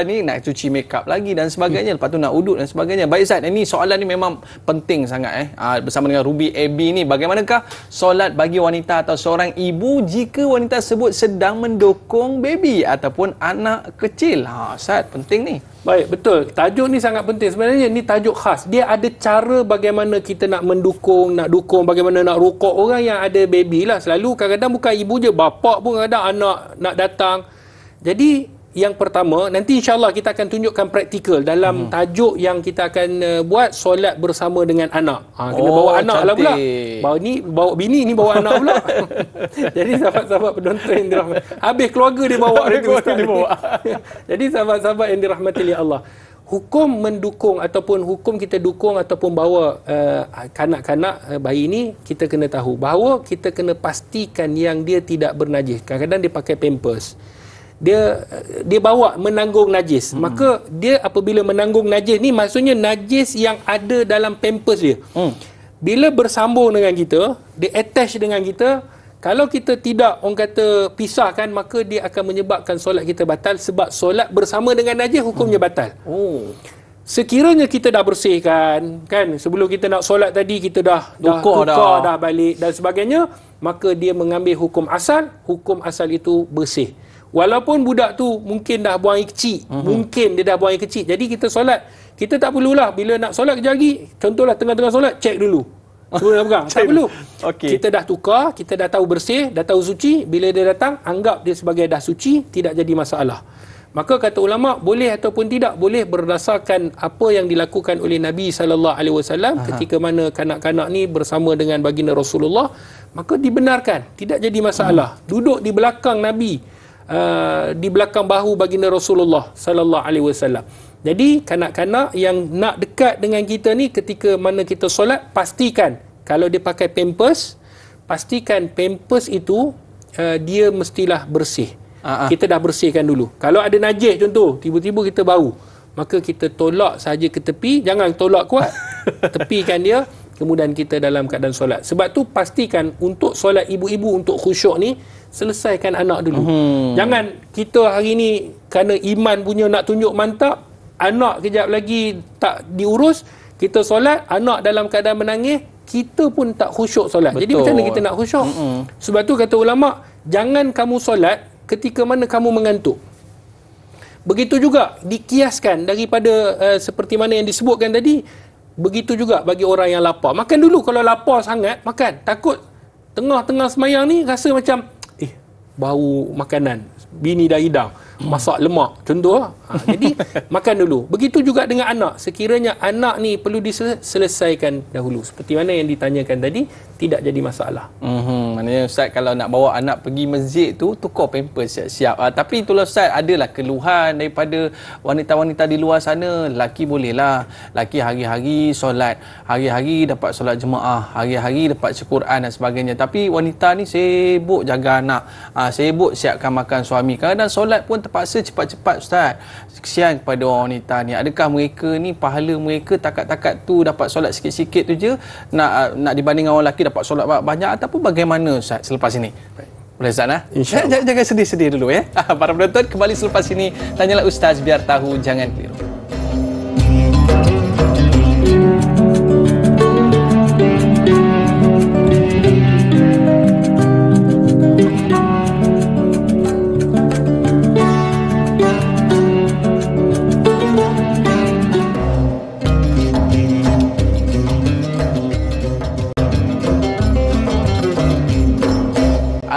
ni nak cuci makeup lagi dan sebagainya, lepas tu nak uduk dan sebagainya. Baik Ustaz, ini soalan ni memang penting sangat bersama dengan Ruby AB ni, bagaimanakah solat bagi wanita atau seorang ibu jika wanita tersebut sedang mendukung baby ataupun anak kecil? Ustaz, penting ni. Baik, betul. Tajuk ni sangat penting. Sebenarnya ni tajuk khas. Dia ada cara bagaimana kita nak mendukung, nak dukung, bagaimana nak rukuk orang yang ada baby lah. Selalu kadang-kadang bukan ibu je, bapa pun kadang anak nak datang. Jadi yang pertama, nanti insyaAllah kita akan tunjukkan praktikal dalam tajuk yang kita akan buat, solat bersama dengan anak. Kena bawa anak lah pula. Bawa bini, ni bawa anak pula. Jadi sahabat-sahabat penonton yang dirahmati, habis keluarga dia bawa. Jadi sahabat-sahabat yang dirahmati oleh Allah, hukum mendukung ataupun hukum kita dukung ataupun bawa kanak-kanak bayi ni, kita kena tahu bahawa kita kena pastikan yang dia tidak bernajis. Kadang-kadang dia pakai pampers, dia bawa menanggung najis. Maka dia apabila menanggung najis ni, maksudnya najis yang ada dalam pampers dia. Bila bersambung dengan kita, dia attach dengan kita, kalau kita tidak, orang kata, pisahkan, maka dia akan menyebabkan solat kita batal, sebab solat bersama dengan najis hukumnya batal. Sekiranya kita dah bersihkan, kan, sebelum kita nak solat tadi kita dah tukar dah balik dan sebagainya, maka dia mengambil hukum asal itu bersih. Walaupun budak tu mungkin dah buang air kecil, mungkin dia dah buang air kecil, jadi kita solat, kita tak perlulah bila nak solat kejap lagi, contohlah tengah-tengah solat, cek dulu sebelum nak pegang. Tak perlu. Kita dah tukar, kita dah tahu bersih, dah tahu suci, bila dia datang, anggap dia sebagai dah suci, tidak jadi masalah. Maka kata ulama, boleh ataupun tidak boleh berdasarkan apa yang dilakukan oleh Nabi SAW ketika mana kanak-kanak ni bersama dengan baginda Rasulullah, maka dibenarkan, tidak jadi masalah. Duduk di belakang Nabi, di belakang bahu baginda Rasulullah sallallahu alaihi wasallam. Jadi kanak-kanak yang nak dekat dengan kita ni, ketika mana kita solat, pastikan kalau dia pakai pampers, pastikan pampers itu dia mestilah bersih. Kita dah bersihkan dulu. Kalau ada najis contoh, tiba-tiba kita bau, maka kita tolak saja ke tepi, jangan tolak kuat. Tepikan dia, kemudian kita dalam keadaan solat. Sebab tu pastikan untuk solat ibu-ibu untuk khusyuk ni, selesaikan anak dulu. Jangan kita hari ni kerana iman punya nak tunjuk mantap, anak kejap lagi tak diurus, kita solat, anak dalam keadaan menangis, kita pun tak khusyuk solat. Betul. Jadi macam mana kita nak khusyuk? Sebab tu kata ulama, jangan kamu solat ketika mana kamu mengantuk. Begitu juga dikiaskan daripada seperti mana yang disebutkan tadi, begitu juga bagi orang yang lapar. Makan dulu, kalau lapar sangat, makan. Takut tengah-tengah semayang ni rasa macam bau makanan, bini dah hidang, masak lemak contoh. Jadi makan dulu. Begitu juga dengan anak, sekiranya anak ni perlu diselesaikan dahulu, seperti mana yang ditanyakan tadi, tidak jadi masalah. Maknanya Ustaz, kalau nak bawa anak pergi masjid tu, tukar pampers siap-siap. Tapi itulah Ustaz, adalah keluhan daripada wanita-wanita di luar sana. Laki bolehlah, laki hari-hari solat, hari-hari dapat solat jemaah, hari-hari dapat Al-Quran dan sebagainya. Tapi wanita ni sibuk jaga anak, sibuk siapkan makan suami. Kadang-kadang solat pun terpaksa cepat-cepat Ustaz. Kesian kepada orang wanita ni. Adakah mereka ni, pahala mereka takat-takat tu dapat solat sikit-sikit tu je, nak dibandingkan orang lelaki dapat solat banyak, ataupun bagaimana Ustaz selepas ini? Boleh Ustaz? Jangan sedih-sedih dulu ya. Para penonton, kembali selepas ini Tanyalah Ustaz, biar tahu jangan keliru.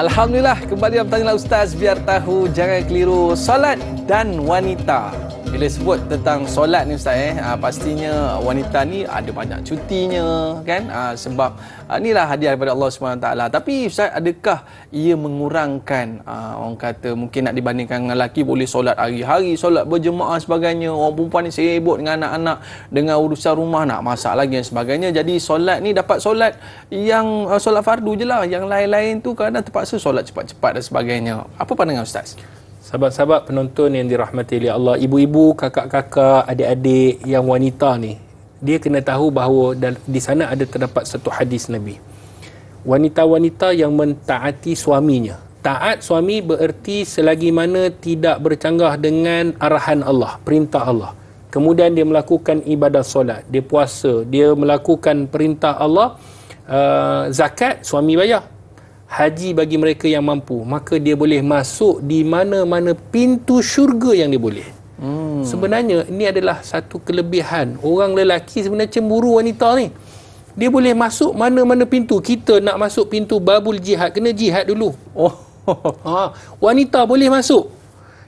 Alhamdulillah, kembali dalam Tanyalah Ustaz, biar tahu jangan keliru. Solat dan wanita. Bila sebut tentang solat ni Ustaz, pastinya wanita ni ada banyak cutinya kan, sebab inilah hadiah daripada Allah SWT. Tapi Ustaz, adakah ia mengurangkan, orang kata mungkin nak dibandingkan dengan lelaki, boleh solat hari-hari, solat berjemaah sebagainya, orang perempuan ni sibuk dengan anak-anak, dengan urusan rumah, nak masak lagi dan sebagainya. Jadi solat ni dapat solat yang solat fardu je lah, yang lain-lain tu kadang terpaksa solat cepat-cepat dan sebagainya. Apa pandangan Ustaz? Sahabat-sahabat penonton yang dirahmati oleh Allah, ibu-ibu, kakak-kakak, adik-adik yang wanita ni, dia kena tahu bahawa di sana ada terdapat satu hadis Nabi. Wanita-wanita yang mentaati suaminya. Taat suami bererti selagi mana tidak bercanggah dengan arahan Allah, perintah Allah. Kemudian dia melakukan ibadah solat, dia puasa, dia melakukan perintah Allah, zakat, suami bayar. Haji bagi mereka yang mampu, maka dia boleh masuk di mana-mana pintu syurga yang dia boleh. Sebenarnya ini adalah satu kelebihan. Orang lelaki sebenarnya cemburu wanita ni. Dia boleh masuk mana-mana pintu. Kita nak masuk pintu babul jihad, kena jihad dulu. Wanita boleh masuk.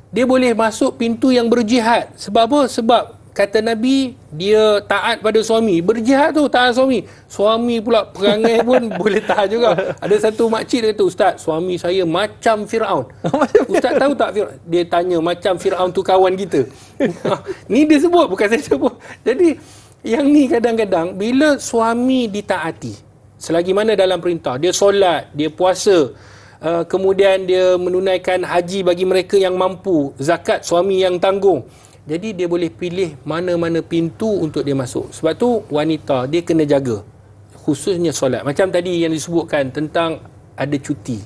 Dia boleh masuk pintu yang berjihad. Sebab apa? Sebab kata Nabi, dia taat pada suami. Berjihad tu taat suami. Suami pula perangai pun boleh tahan juga. Ada satu makcik dia kata, Ustaz, suami saya macam Fir'aun. Ustaz tahu tak Fir'aun? Dia tanya, macam Fir'aun tu kawan kita. Ni dia sebut, bukan saya sebut. Jadi yang ni kadang-kadang bila suami ditaati, selagi mana dalam perintah, dia solat, dia puasa, kemudian dia menunaikan haji bagi mereka yang mampu, zakat suami yang tanggung. Jadi dia boleh pilih mana-mana pintu untuk dia masuk. Sebab tu wanita dia kena jaga, khususnya solat. Macam tadi yang disebutkan tentang ada cuti.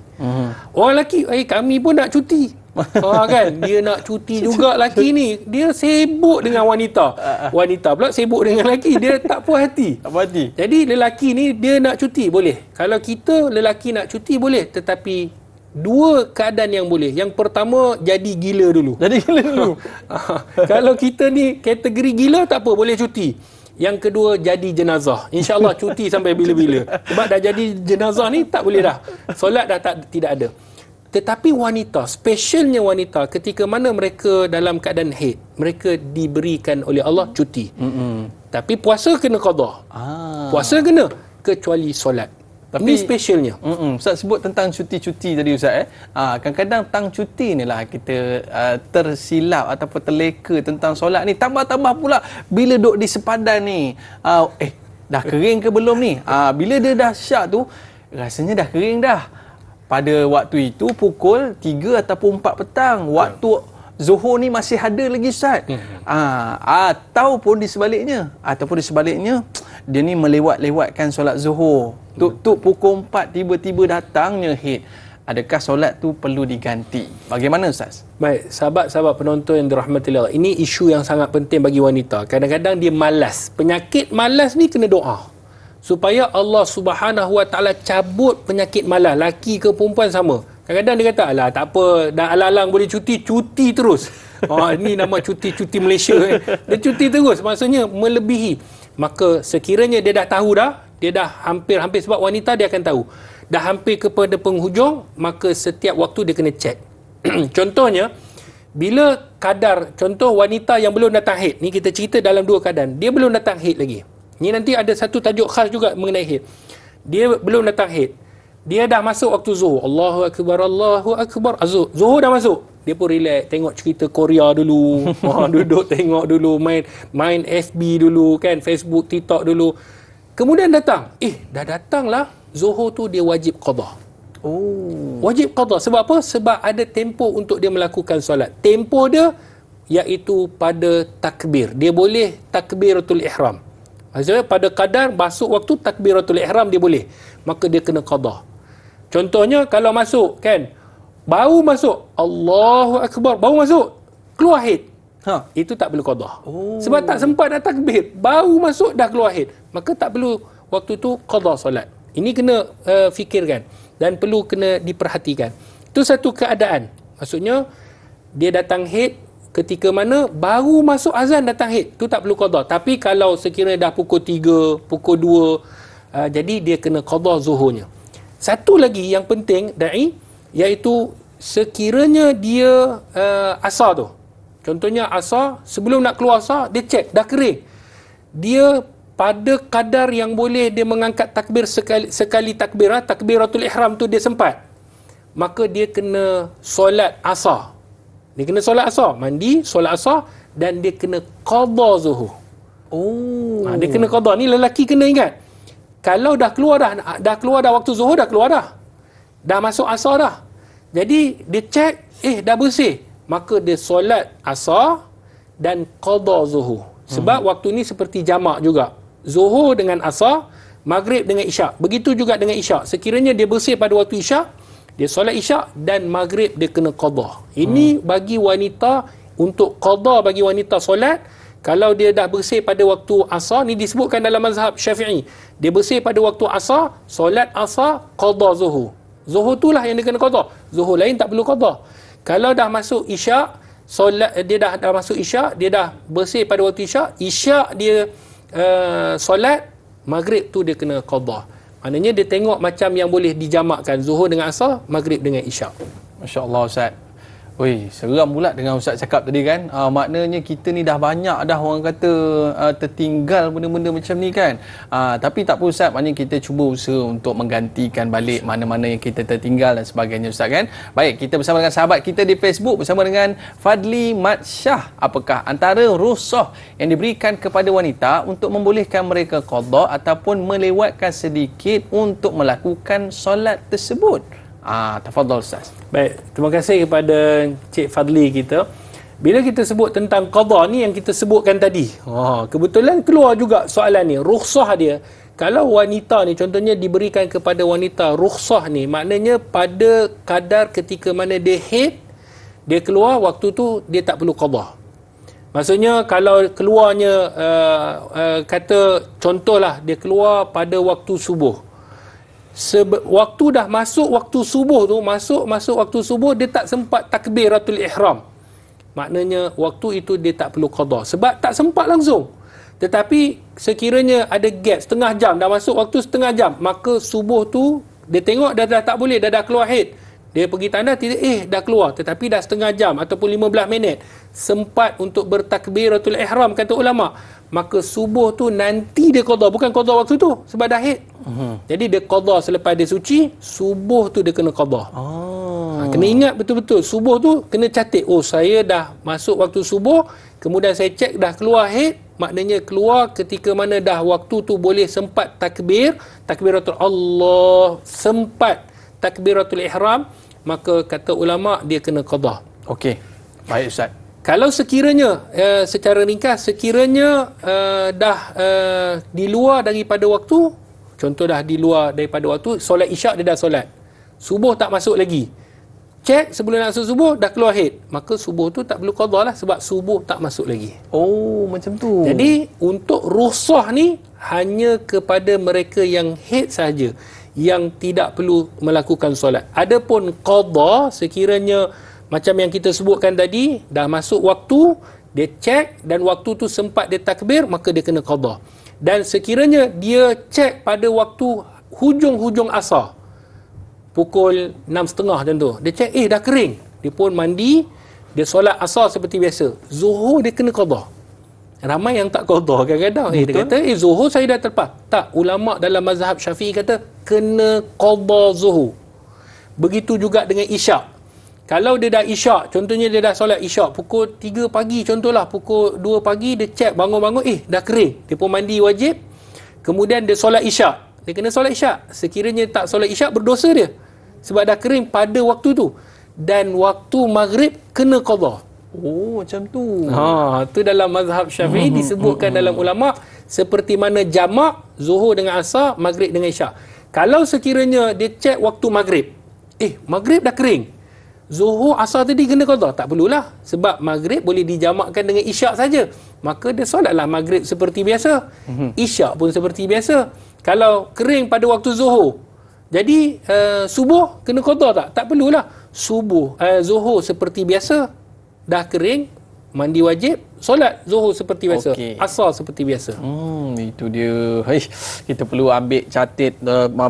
Orang lelaki, kami pun nak cuti. Kan, dia nak cuti juga lelaki ni. Dia sibuk dengan wanita. Wanita pula sibuk dengan lelaki. Dia tak puas hati. Jadi lelaki ni dia nak cuti, boleh. Kalau kita lelaki nak cuti, boleh. Tetapi dua keadaan yang boleh. Yang pertama, jadi gila dulu. Kalau kita ni kategori gila, tak apa, boleh cuti. Yang kedua, jadi jenazah. InsyaAllah cuti sampai bila-bila. Sebab dah jadi jenazah ni, tak boleh dah. Solat dah tidak ada. Tetapi wanita, specialnya wanita, ketika mana mereka dalam keadaan haid, mereka diberikan oleh Allah cuti. Tapi puasa kena qada. Puasa kena, kecuali solat. Tapi ini specialnya. Ustaz sebut tentang cuti-cuti tadi Ustaz. Kadang-kadang tang cuti ni lah kita tersilap ataupun terleka tentang solat ni. Tambah-tambah pula bila duduk di sepadan ni. Dah kering ke belum ni? Bila dia dah syak tu, rasanya dah kering dah. Pada waktu itu pukul 3 ataupun 4 petang. Waktu Zuhur ni masih ada lagi Ustaz. Ataupun di sebaliknya, dia ni melewat-lewatkan solat Zuhur. Tuk pukul 4 tiba-tiba datangnya haid. Adakah solat tu perlu diganti? Bagaimana Ustaz? Baik, sahabat-sahabat penonton yang dirahmati Allah, ini isu yang sangat penting bagi wanita. Kadang-kadang dia malas. Penyakit malas ni kena doa supaya Allah Subhanahu Wa Taala cabut penyakit malas. Laki ke perempuan sama. Kadang-kadang dia kata, alah tak apa, dah alang-alang boleh cuti terus. Ini nama cuti Malaysia. Dia cuti terus, maksudnya melebihi. Maka sekiranya dia dah tahu dah, dia dah hampir sebab wanita dia akan tahu. Dah hampir kepada penghujung, maka setiap waktu dia kena cek. Contohnya, bila contoh wanita yang belum datang haid, ni kita cerita dalam dua keadaan. Dia belum datang haid lagi. Ni nanti ada satu tajuk khas juga mengenai haid. Dia belum datang haid. Dia dah masuk waktu Zuhur. Allahu Akbar. Zuhur dah masuk. Dia pun relax, tengok cerita Korea dulu. Duduk tengok dulu, main FB dulu kan, Facebook, TikTok dulu. Kemudian datang. Dah datang lah. Zuhur tu dia wajib qada. Wajib qada. Sebab apa? Sebab ada tempoh untuk dia melakukan solat. Tempoh dia iaitu pada takbir. Dia boleh takbiratul ihram. Maksudnya pada kadar masuk waktu takbiratul ihram dia boleh. Maka dia kena qada. Contohnya kalau masuk kan, baru masuk Allahu Akbar, baru masuk keluar haid. Itu tak perlu qada. Sebab tak sempat nak takbir, baru masuk dah keluar haid. Maka tak perlu waktu tu qada solat. Ini kena fikirkan dan perlu kena diperhatikan. Itu satu keadaan. Maksudnya dia datang haid ketika mana baru masuk azan datang haid, tu tak perlu qada. Tapi kalau sekiranya dah pukul 3, pukul 2, jadi dia kena qada zuhurnya. Satu lagi yang penting da'i, iaitu sekiranya dia asar tu. Contohnya asar, sebelum nak keluar asar, dia cek dah kering. Dia pada kadar yang boleh dia mengangkat takbir sekali takbir, takbiratul ihram tu dia sempat. Maka dia kena solat asar. Dia kena solat asar, mandi, solat asar, dan dia kena qada zuhur. Dia kena qada. Ni lelaki kena ingat. Kalau dah keluar dah waktu zuhur, dah keluar dah. Dah masuk asar dah. Jadi dia cek, dah bersih. Maka dia solat asar dan qada zuhur. Sebab waktu ni seperti jamak juga. Zuhur dengan asar, maghrib dengan isyak. Begitu juga dengan isyak. Sekiranya dia bersih pada waktu isyak, dia solat isyak dan maghrib dia kena qada. Ini bagi wanita, untuk qada bagi wanita solat, kalau dia dah bersih pada waktu asar, ni disebutkan dalam mazhab Syafi'i. Dia bersih pada waktu asar, solat asar, qada zuhur. Zuhur itulah yang dia kena qada. Zuhur lain tak perlu qada. Kalau dah masuk isyak, solat dia dah masuk isyak, dia dah bersih pada waktu isyak dia solat, maghrib tu dia kena qada. Maknanya dia tengok macam yang boleh dijamakkan, zuhur dengan asar, maghrib dengan isyak. Masya-Allah Ustaz. Oi, seram pula dengan Ustaz cakap tadi kan. Maknanya kita ni dah banyak dah orang kata tertinggal benda-benda macam ni kan. Tapi tak apa Ustaz, maknanya kita cuba usaha untuk menggantikan balik mana-mana yang kita tertinggal dan sebagainya Ustaz kan. Baik, kita bersama dengan sahabat kita di Facebook bersama dengan Fadli Mat Shah. Apakah antara rukhsah yang diberikan kepada wanita untuk membolehkan mereka qada ataupun melewatkan sedikit untuk melakukan solat tersebut? Tafadhal Ustaz. Baik, terima kasih kepada Cik Fadli kita. Bila kita sebut tentang qada ni yang kita sebutkan tadi, kebetulan keluar juga soalan ni, rukhsah dia. Kalau wanita ni contohnya diberikan kepada wanita rukhsah ni, maknanya pada kadar ketika mana dia haid, dia keluar, waktu tu dia tak perlu qada. Maksudnya kalau keluarnya kata contohlah dia keluar pada waktu subuh. Waktu dah masuk waktu subuh tu, masuk waktu subuh, dia tak sempat takbiratul ihram. Maknanya waktu itu dia tak perlu qada sebab tak sempat langsung. Tetapi sekiranya ada gap setengah jam, dah masuk waktu setengah jam, maka subuh tu dia tengok dah tak boleh, dah keluar haid. Dia pergi tanda tidak, dah keluar, tetapi dah setengah jam ataupun 15 minit sempat untuk bertakbiratul ihram kata ulama. Maka subuh tu nanti dia qada, bukan qada waktu tu sebab dah haid. Jadi dia qada selepas dia suci, subuh tu dia kena qada. Kena ingat betul-betul subuh tu kena catat, saya dah masuk waktu subuh, kemudian saya cek dah keluar haid, maknanya keluar ketika mana dah waktu tu boleh sempat takbiratul Allah, sempat takbiratul ihram, maka kata ulama dia kena qada. Okey. Baik Ustaz. Kalau sekiranya secara ringkas, sekiranya dah di luar daripada waktu, contoh dah di luar daripada waktu, solat isyak dia dah solat, subuh tak masuk lagi, cek sebelum nak masuk subuh dah keluar haid, maka subuh tu tak perlu qada lah sebab subuh tak masuk lagi. Macam tu. Jadi untuk rukhsah ni hanya kepada mereka yang haid sahaja, yang tidak perlu melakukan solat. Adapun qada, sekiranya macam yang kita sebutkan tadi, dah masuk waktu, dia cek dan waktu tu sempat dia takbir, maka dia kena qada. Dan sekiranya dia cek pada waktu hujung-hujung asar, pukul 6.30 macam tu, dia cek dah kering, dia pun mandi, dia solat asar seperti biasa, zuhur dia kena qada. Ramai yang tak qada kadang-kadang, dia kata zuhur saya dah terlepas. Tak, ulama dalam mazhab Syafi'i kata kena qada zuhur. Begitu juga dengan isyak. Kalau dia dah isyak, contohnya dia dah solat isyak pukul 3 pagi contohlah, pukul 2 pagi dia cek bangun-bangun, dah kering, dia pun mandi wajib, kemudian dia solat isyak, dia kena solat isyak. Sekiranya tak solat isyak, berdosa dia sebab dah kering pada waktu tu. Dan waktu maghrib kena qada. Macam tu. Tu dalam mazhab Syafi'i disebutkan dalam ulama seperti mana jamak zuhur dengan asar, maghrib dengan isyak. Kalau sekiranya dia cek waktu maghrib, maghrib dah kering, zuhur asar tadi kena qada, tak perlulah sebab maghrib boleh dijamakkan dengan isyak saja, maka dia solatlah maghrib seperti biasa, isyak pun seperti biasa. Kalau kering pada waktu zuhur, jadi subuh kena qada tak perlulah. Zuhur seperti biasa, dah kering, mandi wajib, solat zuhur seperti biasa, asar seperti biasa. Itu dia. Kita perlu ambil catat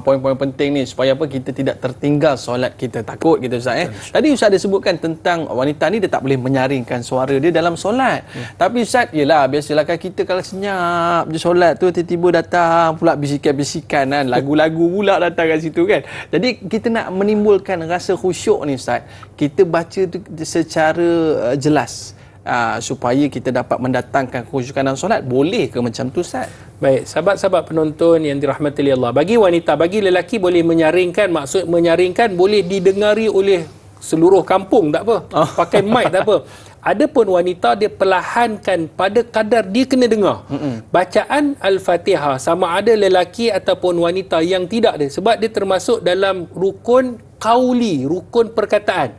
poin-poin penting ni supaya apa, kita tidak tertinggal solat kita. Takut kita Ustaz. Tadi Ustaz ada sebutkan tentang wanita ni dia tak boleh menyaringkan suara dia dalam solat. Tapi Ustaz, yelah biasalah kan kita kalau senyap je solat tu, tiba-tiba datang pula bisikan-bisikan kan, lagu-lagu pula datang kat situ kan. Jadi kita nak menimbulkan rasa khusyuk ni Ustaz, kita baca tu secara jelas. Supaya kita dapat mendatangkan khusyukan dalam solat. Boleh ke macam tu Ustaz? Baik, sahabat-sahabat penonton yang dirahmati Allah, bagi wanita, bagi lelaki boleh menyaringkan, maksud menyaringkan boleh didengari oleh seluruh kampung, tak apa, pakai mic tak apa. Adapun wanita dia perlahankan pada kadar dia kena dengar. Bacaan Al-Fatihah sama ada lelaki ataupun wanita yang tidak ada, sebab dia termasuk dalam rukun qauli, rukun perkataan.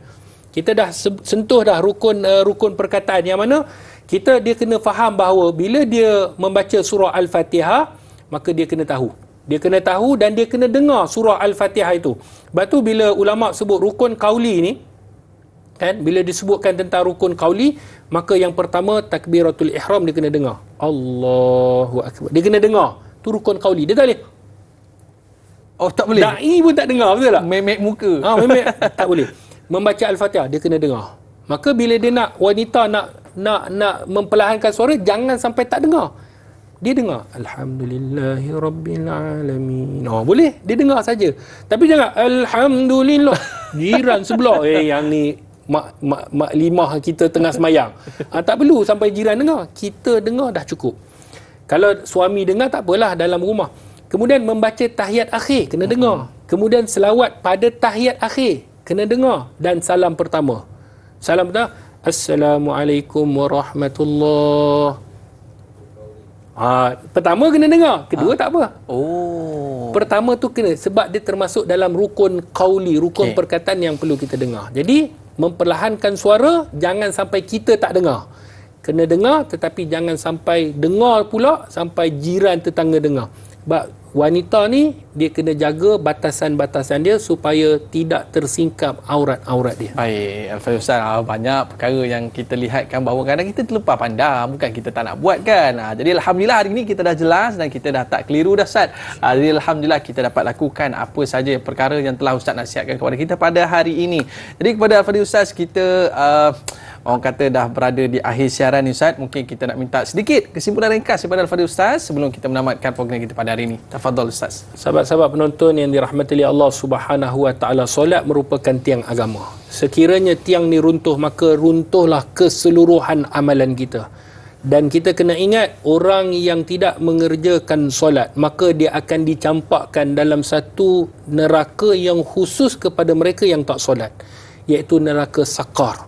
Kita dah sentuh dah rukun perkataan, yang mana dia kena faham bahawa bila dia membaca surah Al-Fatihah, maka dia kena tahu. Dia kena tahu dan dia kena dengar surah Al-Fatihah itu. Sebab tu bila ulama sebut rukun qauli ni, kan, bila disebutkan tentang rukun qauli, maka yang pertama takbiratul ihram dia kena dengar. Allahu akbar. Dia kena dengar. Tu rukun qauli. Dia tak boleh. Oh, tak boleh. Dai pun tak dengar, betul tak? Memek muka. Memek tak boleh. Membaca Al-Fatihah dia kena dengar. Maka bila dia wanita nak memperlahankan suara, jangan sampai tak dengar. Dia dengar alhamdulillahirabbil alamin. Boleh dia dengar saja. Tapi jangan alhamdulillah. Jiran sebelah yang ni mak limah kita tengah semayang. Tak perlu sampai jiran dengar. Kita dengar dah cukup. Kalau suami dengar tak apalah dalam rumah. Kemudian membaca tahiyat akhir kena dengar. Kemudian selawat pada tahiyat akhir kena dengar. Dan salam pertama. Salam pertama, Assalamualaikum warahmatullahi. Pertama kena dengar, kedua tak apa. Pertama tu kena, sebab dia termasuk dalam rukun qauli, rukun perkataan yang perlu kita dengar. Jadi memperlahankan suara, jangan sampai kita tak dengar. Kena dengar, tetapi jangan sampai dengar pula sampai jiran tetangga dengar. Sebab wanita ni dia kena jaga batasan-batasan dia supaya tidak tersingkap aurat-aurat dia. Baik, Al-Fadhil Ustaz, banyak perkara yang kita lihatkan bahawa kadang kita terlepas pandang, bukan kita tak nak buat kan. Jadi alhamdulillah hari ini kita dah jelas dan kita dah tak keliru dah Ustaz. Jadi alhamdulillah kita dapat lakukan apa saja perkara yang telah Ustaz nasihatkan kepada kita pada hari ini. Jadi kepada Al-Fadhil Ustaz, kita orang kata dah berada di akhir siaran ni Ustaz, mungkin kita nak minta sedikit kesimpulan ringkas daripada Al-Fadhil Ustaz sebelum kita menamatkan program kita pada hari ini. Tafadhal Ustaz. Sahabat-sahabat penonton yang dirahmati oleh Allah Subhanahu wa taala, solat merupakan tiang agama. Sekiranya tiang ni runtuh, maka runtuhlah keseluruhan amalan kita. Dan kita kena ingat, orang yang tidak mengerjakan solat, maka dia akan dicampakkan dalam satu neraka yang khusus kepada mereka yang tak solat, iaitu neraka Saqar.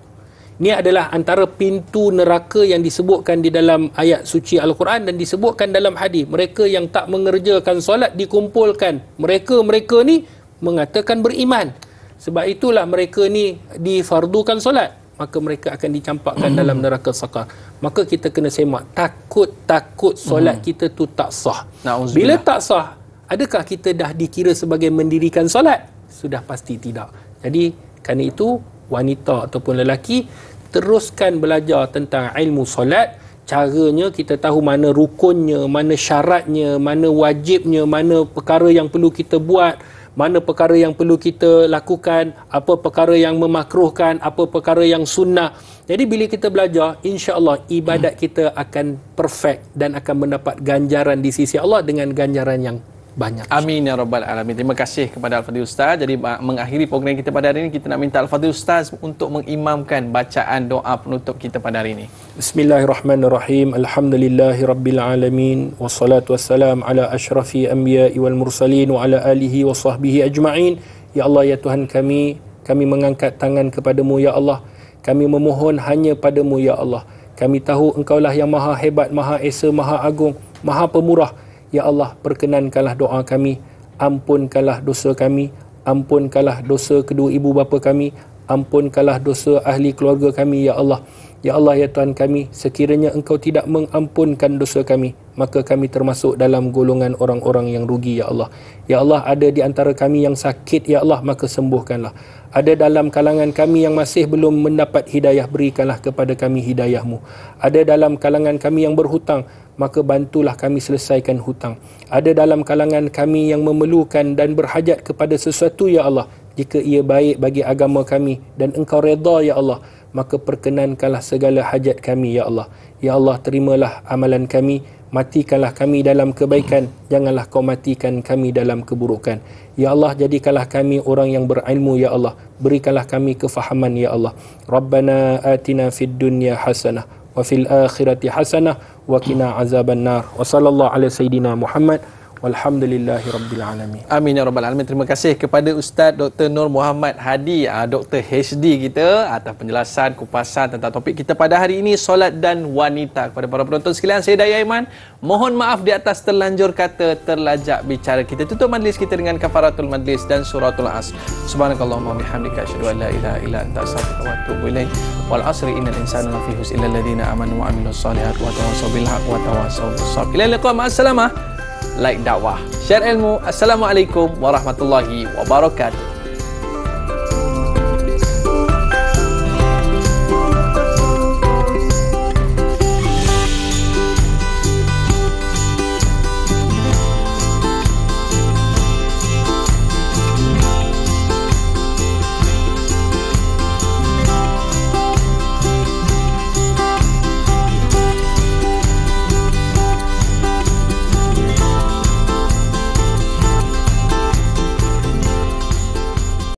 Ini adalah antara pintu neraka yang disebutkan di dalam ayat suci Al-Quran dan disebutkan dalam hadis. Mereka yang tak mengerjakan solat dikumpulkan. Mereka ni mengatakan beriman. Sebab itulah mereka ni difardukan solat. Maka mereka akan dicampakkan dalam neraka Saqar. Maka kita kena semak. Takut solat kita tu tak sah. Bila tak sah, adakah kita dah dikira sebagai mendirikan solat? Sudah pasti tidak. Jadi kerana itu, wanita ataupun lelaki, teruskan belajar tentang ilmu solat. Caranya kita tahu mana rukunnya, mana syaratnya, mana wajibnya, mana perkara yang perlu kita buat, mana perkara yang perlu kita lakukan, apa perkara yang memakruhkan, apa perkara yang sunnah. Jadi bila kita belajar, insya-Allah ibadat kita akan perfect dan akan mendapat ganjaran di sisi Allah dengan ganjaran yang banyak. Amin ya rabbal alamin. Terima kasih kepada Al-Fadhil Ustaz. Jadi mengakhiri program kita pada hari ini, kita nak minta Al-Fadhil Ustaz untuk mengimamkan bacaan doa penutup kita pada hari ini. Bismillahirrahmanirrahim. Alhamdulillahirabbil alamin wassalatu wassalam ala asyrafil anbiya'i wal mursalin wa ala alihi wa sahbihi ajma'in. Ya Allah, ya Tuhan kami mengangkat tangan kepadamu ya Allah. Kami memohon hanya padamu ya Allah. Kami tahu Engkaulah yang maha hebat, maha esa, maha agung, maha pemurah. Ya Allah, perkenankanlah doa kami, ampunkanlah dosa kami, ampunkanlah dosa kedua ibu bapa kami, ampunkanlah dosa ahli keluarga kami ya Allah. Ya Allah, ya Tuhan kami, sekiranya Engkau tidak mengampunkan dosa kami, maka kami termasuk dalam golongan orang-orang yang rugi ya Allah. Ya Allah, ada di antara kami yang sakit ya Allah, maka sembuhkanlah. Ada dalam kalangan kami yang masih belum mendapat hidayah, berikanlah kepada kami hidayah-Mu. Ada dalam kalangan kami yang berhutang, maka bantulah kami selesaikan hutang. Ada dalam kalangan kami yang memerlukan dan berhajat kepada sesuatu ya Allah, jika ia baik bagi agama kami dan Engkau redha ya Allah, maka perkenankanlah segala hajat kami ya Allah. Ya Allah, terimalah amalan kami, matikanlah kami dalam kebaikan, janganlah Kau matikan kami dalam keburukan. Ya Allah, jadikanlah kami orang yang berilmu ya Allah, berikanlah kami kefahaman ya Allah. Rabbana atina fid dunya hasanah wa fil akhirati hasanah wa qina azaban nar. Wa sallallahu ala sayidina Muhammad Walhamdulillahirabbil alamin. Amin ya rabbal alamin. Terima kasih kepada Ustaz Dr. Nur Muhammad Hadi, Dr. HD kita atas penjelasan kupasan tentang topik kita pada hari ini, solat dan wanita. Kepada para penonton sekalian, saya Daya Iman, mohon maaf di atas terlanjur kata, terlajak bicara. Kita tutup majlis kita dengan kafaratul majlis dan suratul Asr. Subhanakallahumma bihamdika asyhadu an la ilaha illa anta astaghfiruka wa atubu ilaik. Wal asri innal insana lafi khusr illa alladziina amanu wa amilus solihati wa tawassaw bil haqqi wa tawassaw bis sabr. Ila liqa, ma'assalamah. Like dakwah, share ilmu. Assalamualaikum warahmatullahi wabarakatuh.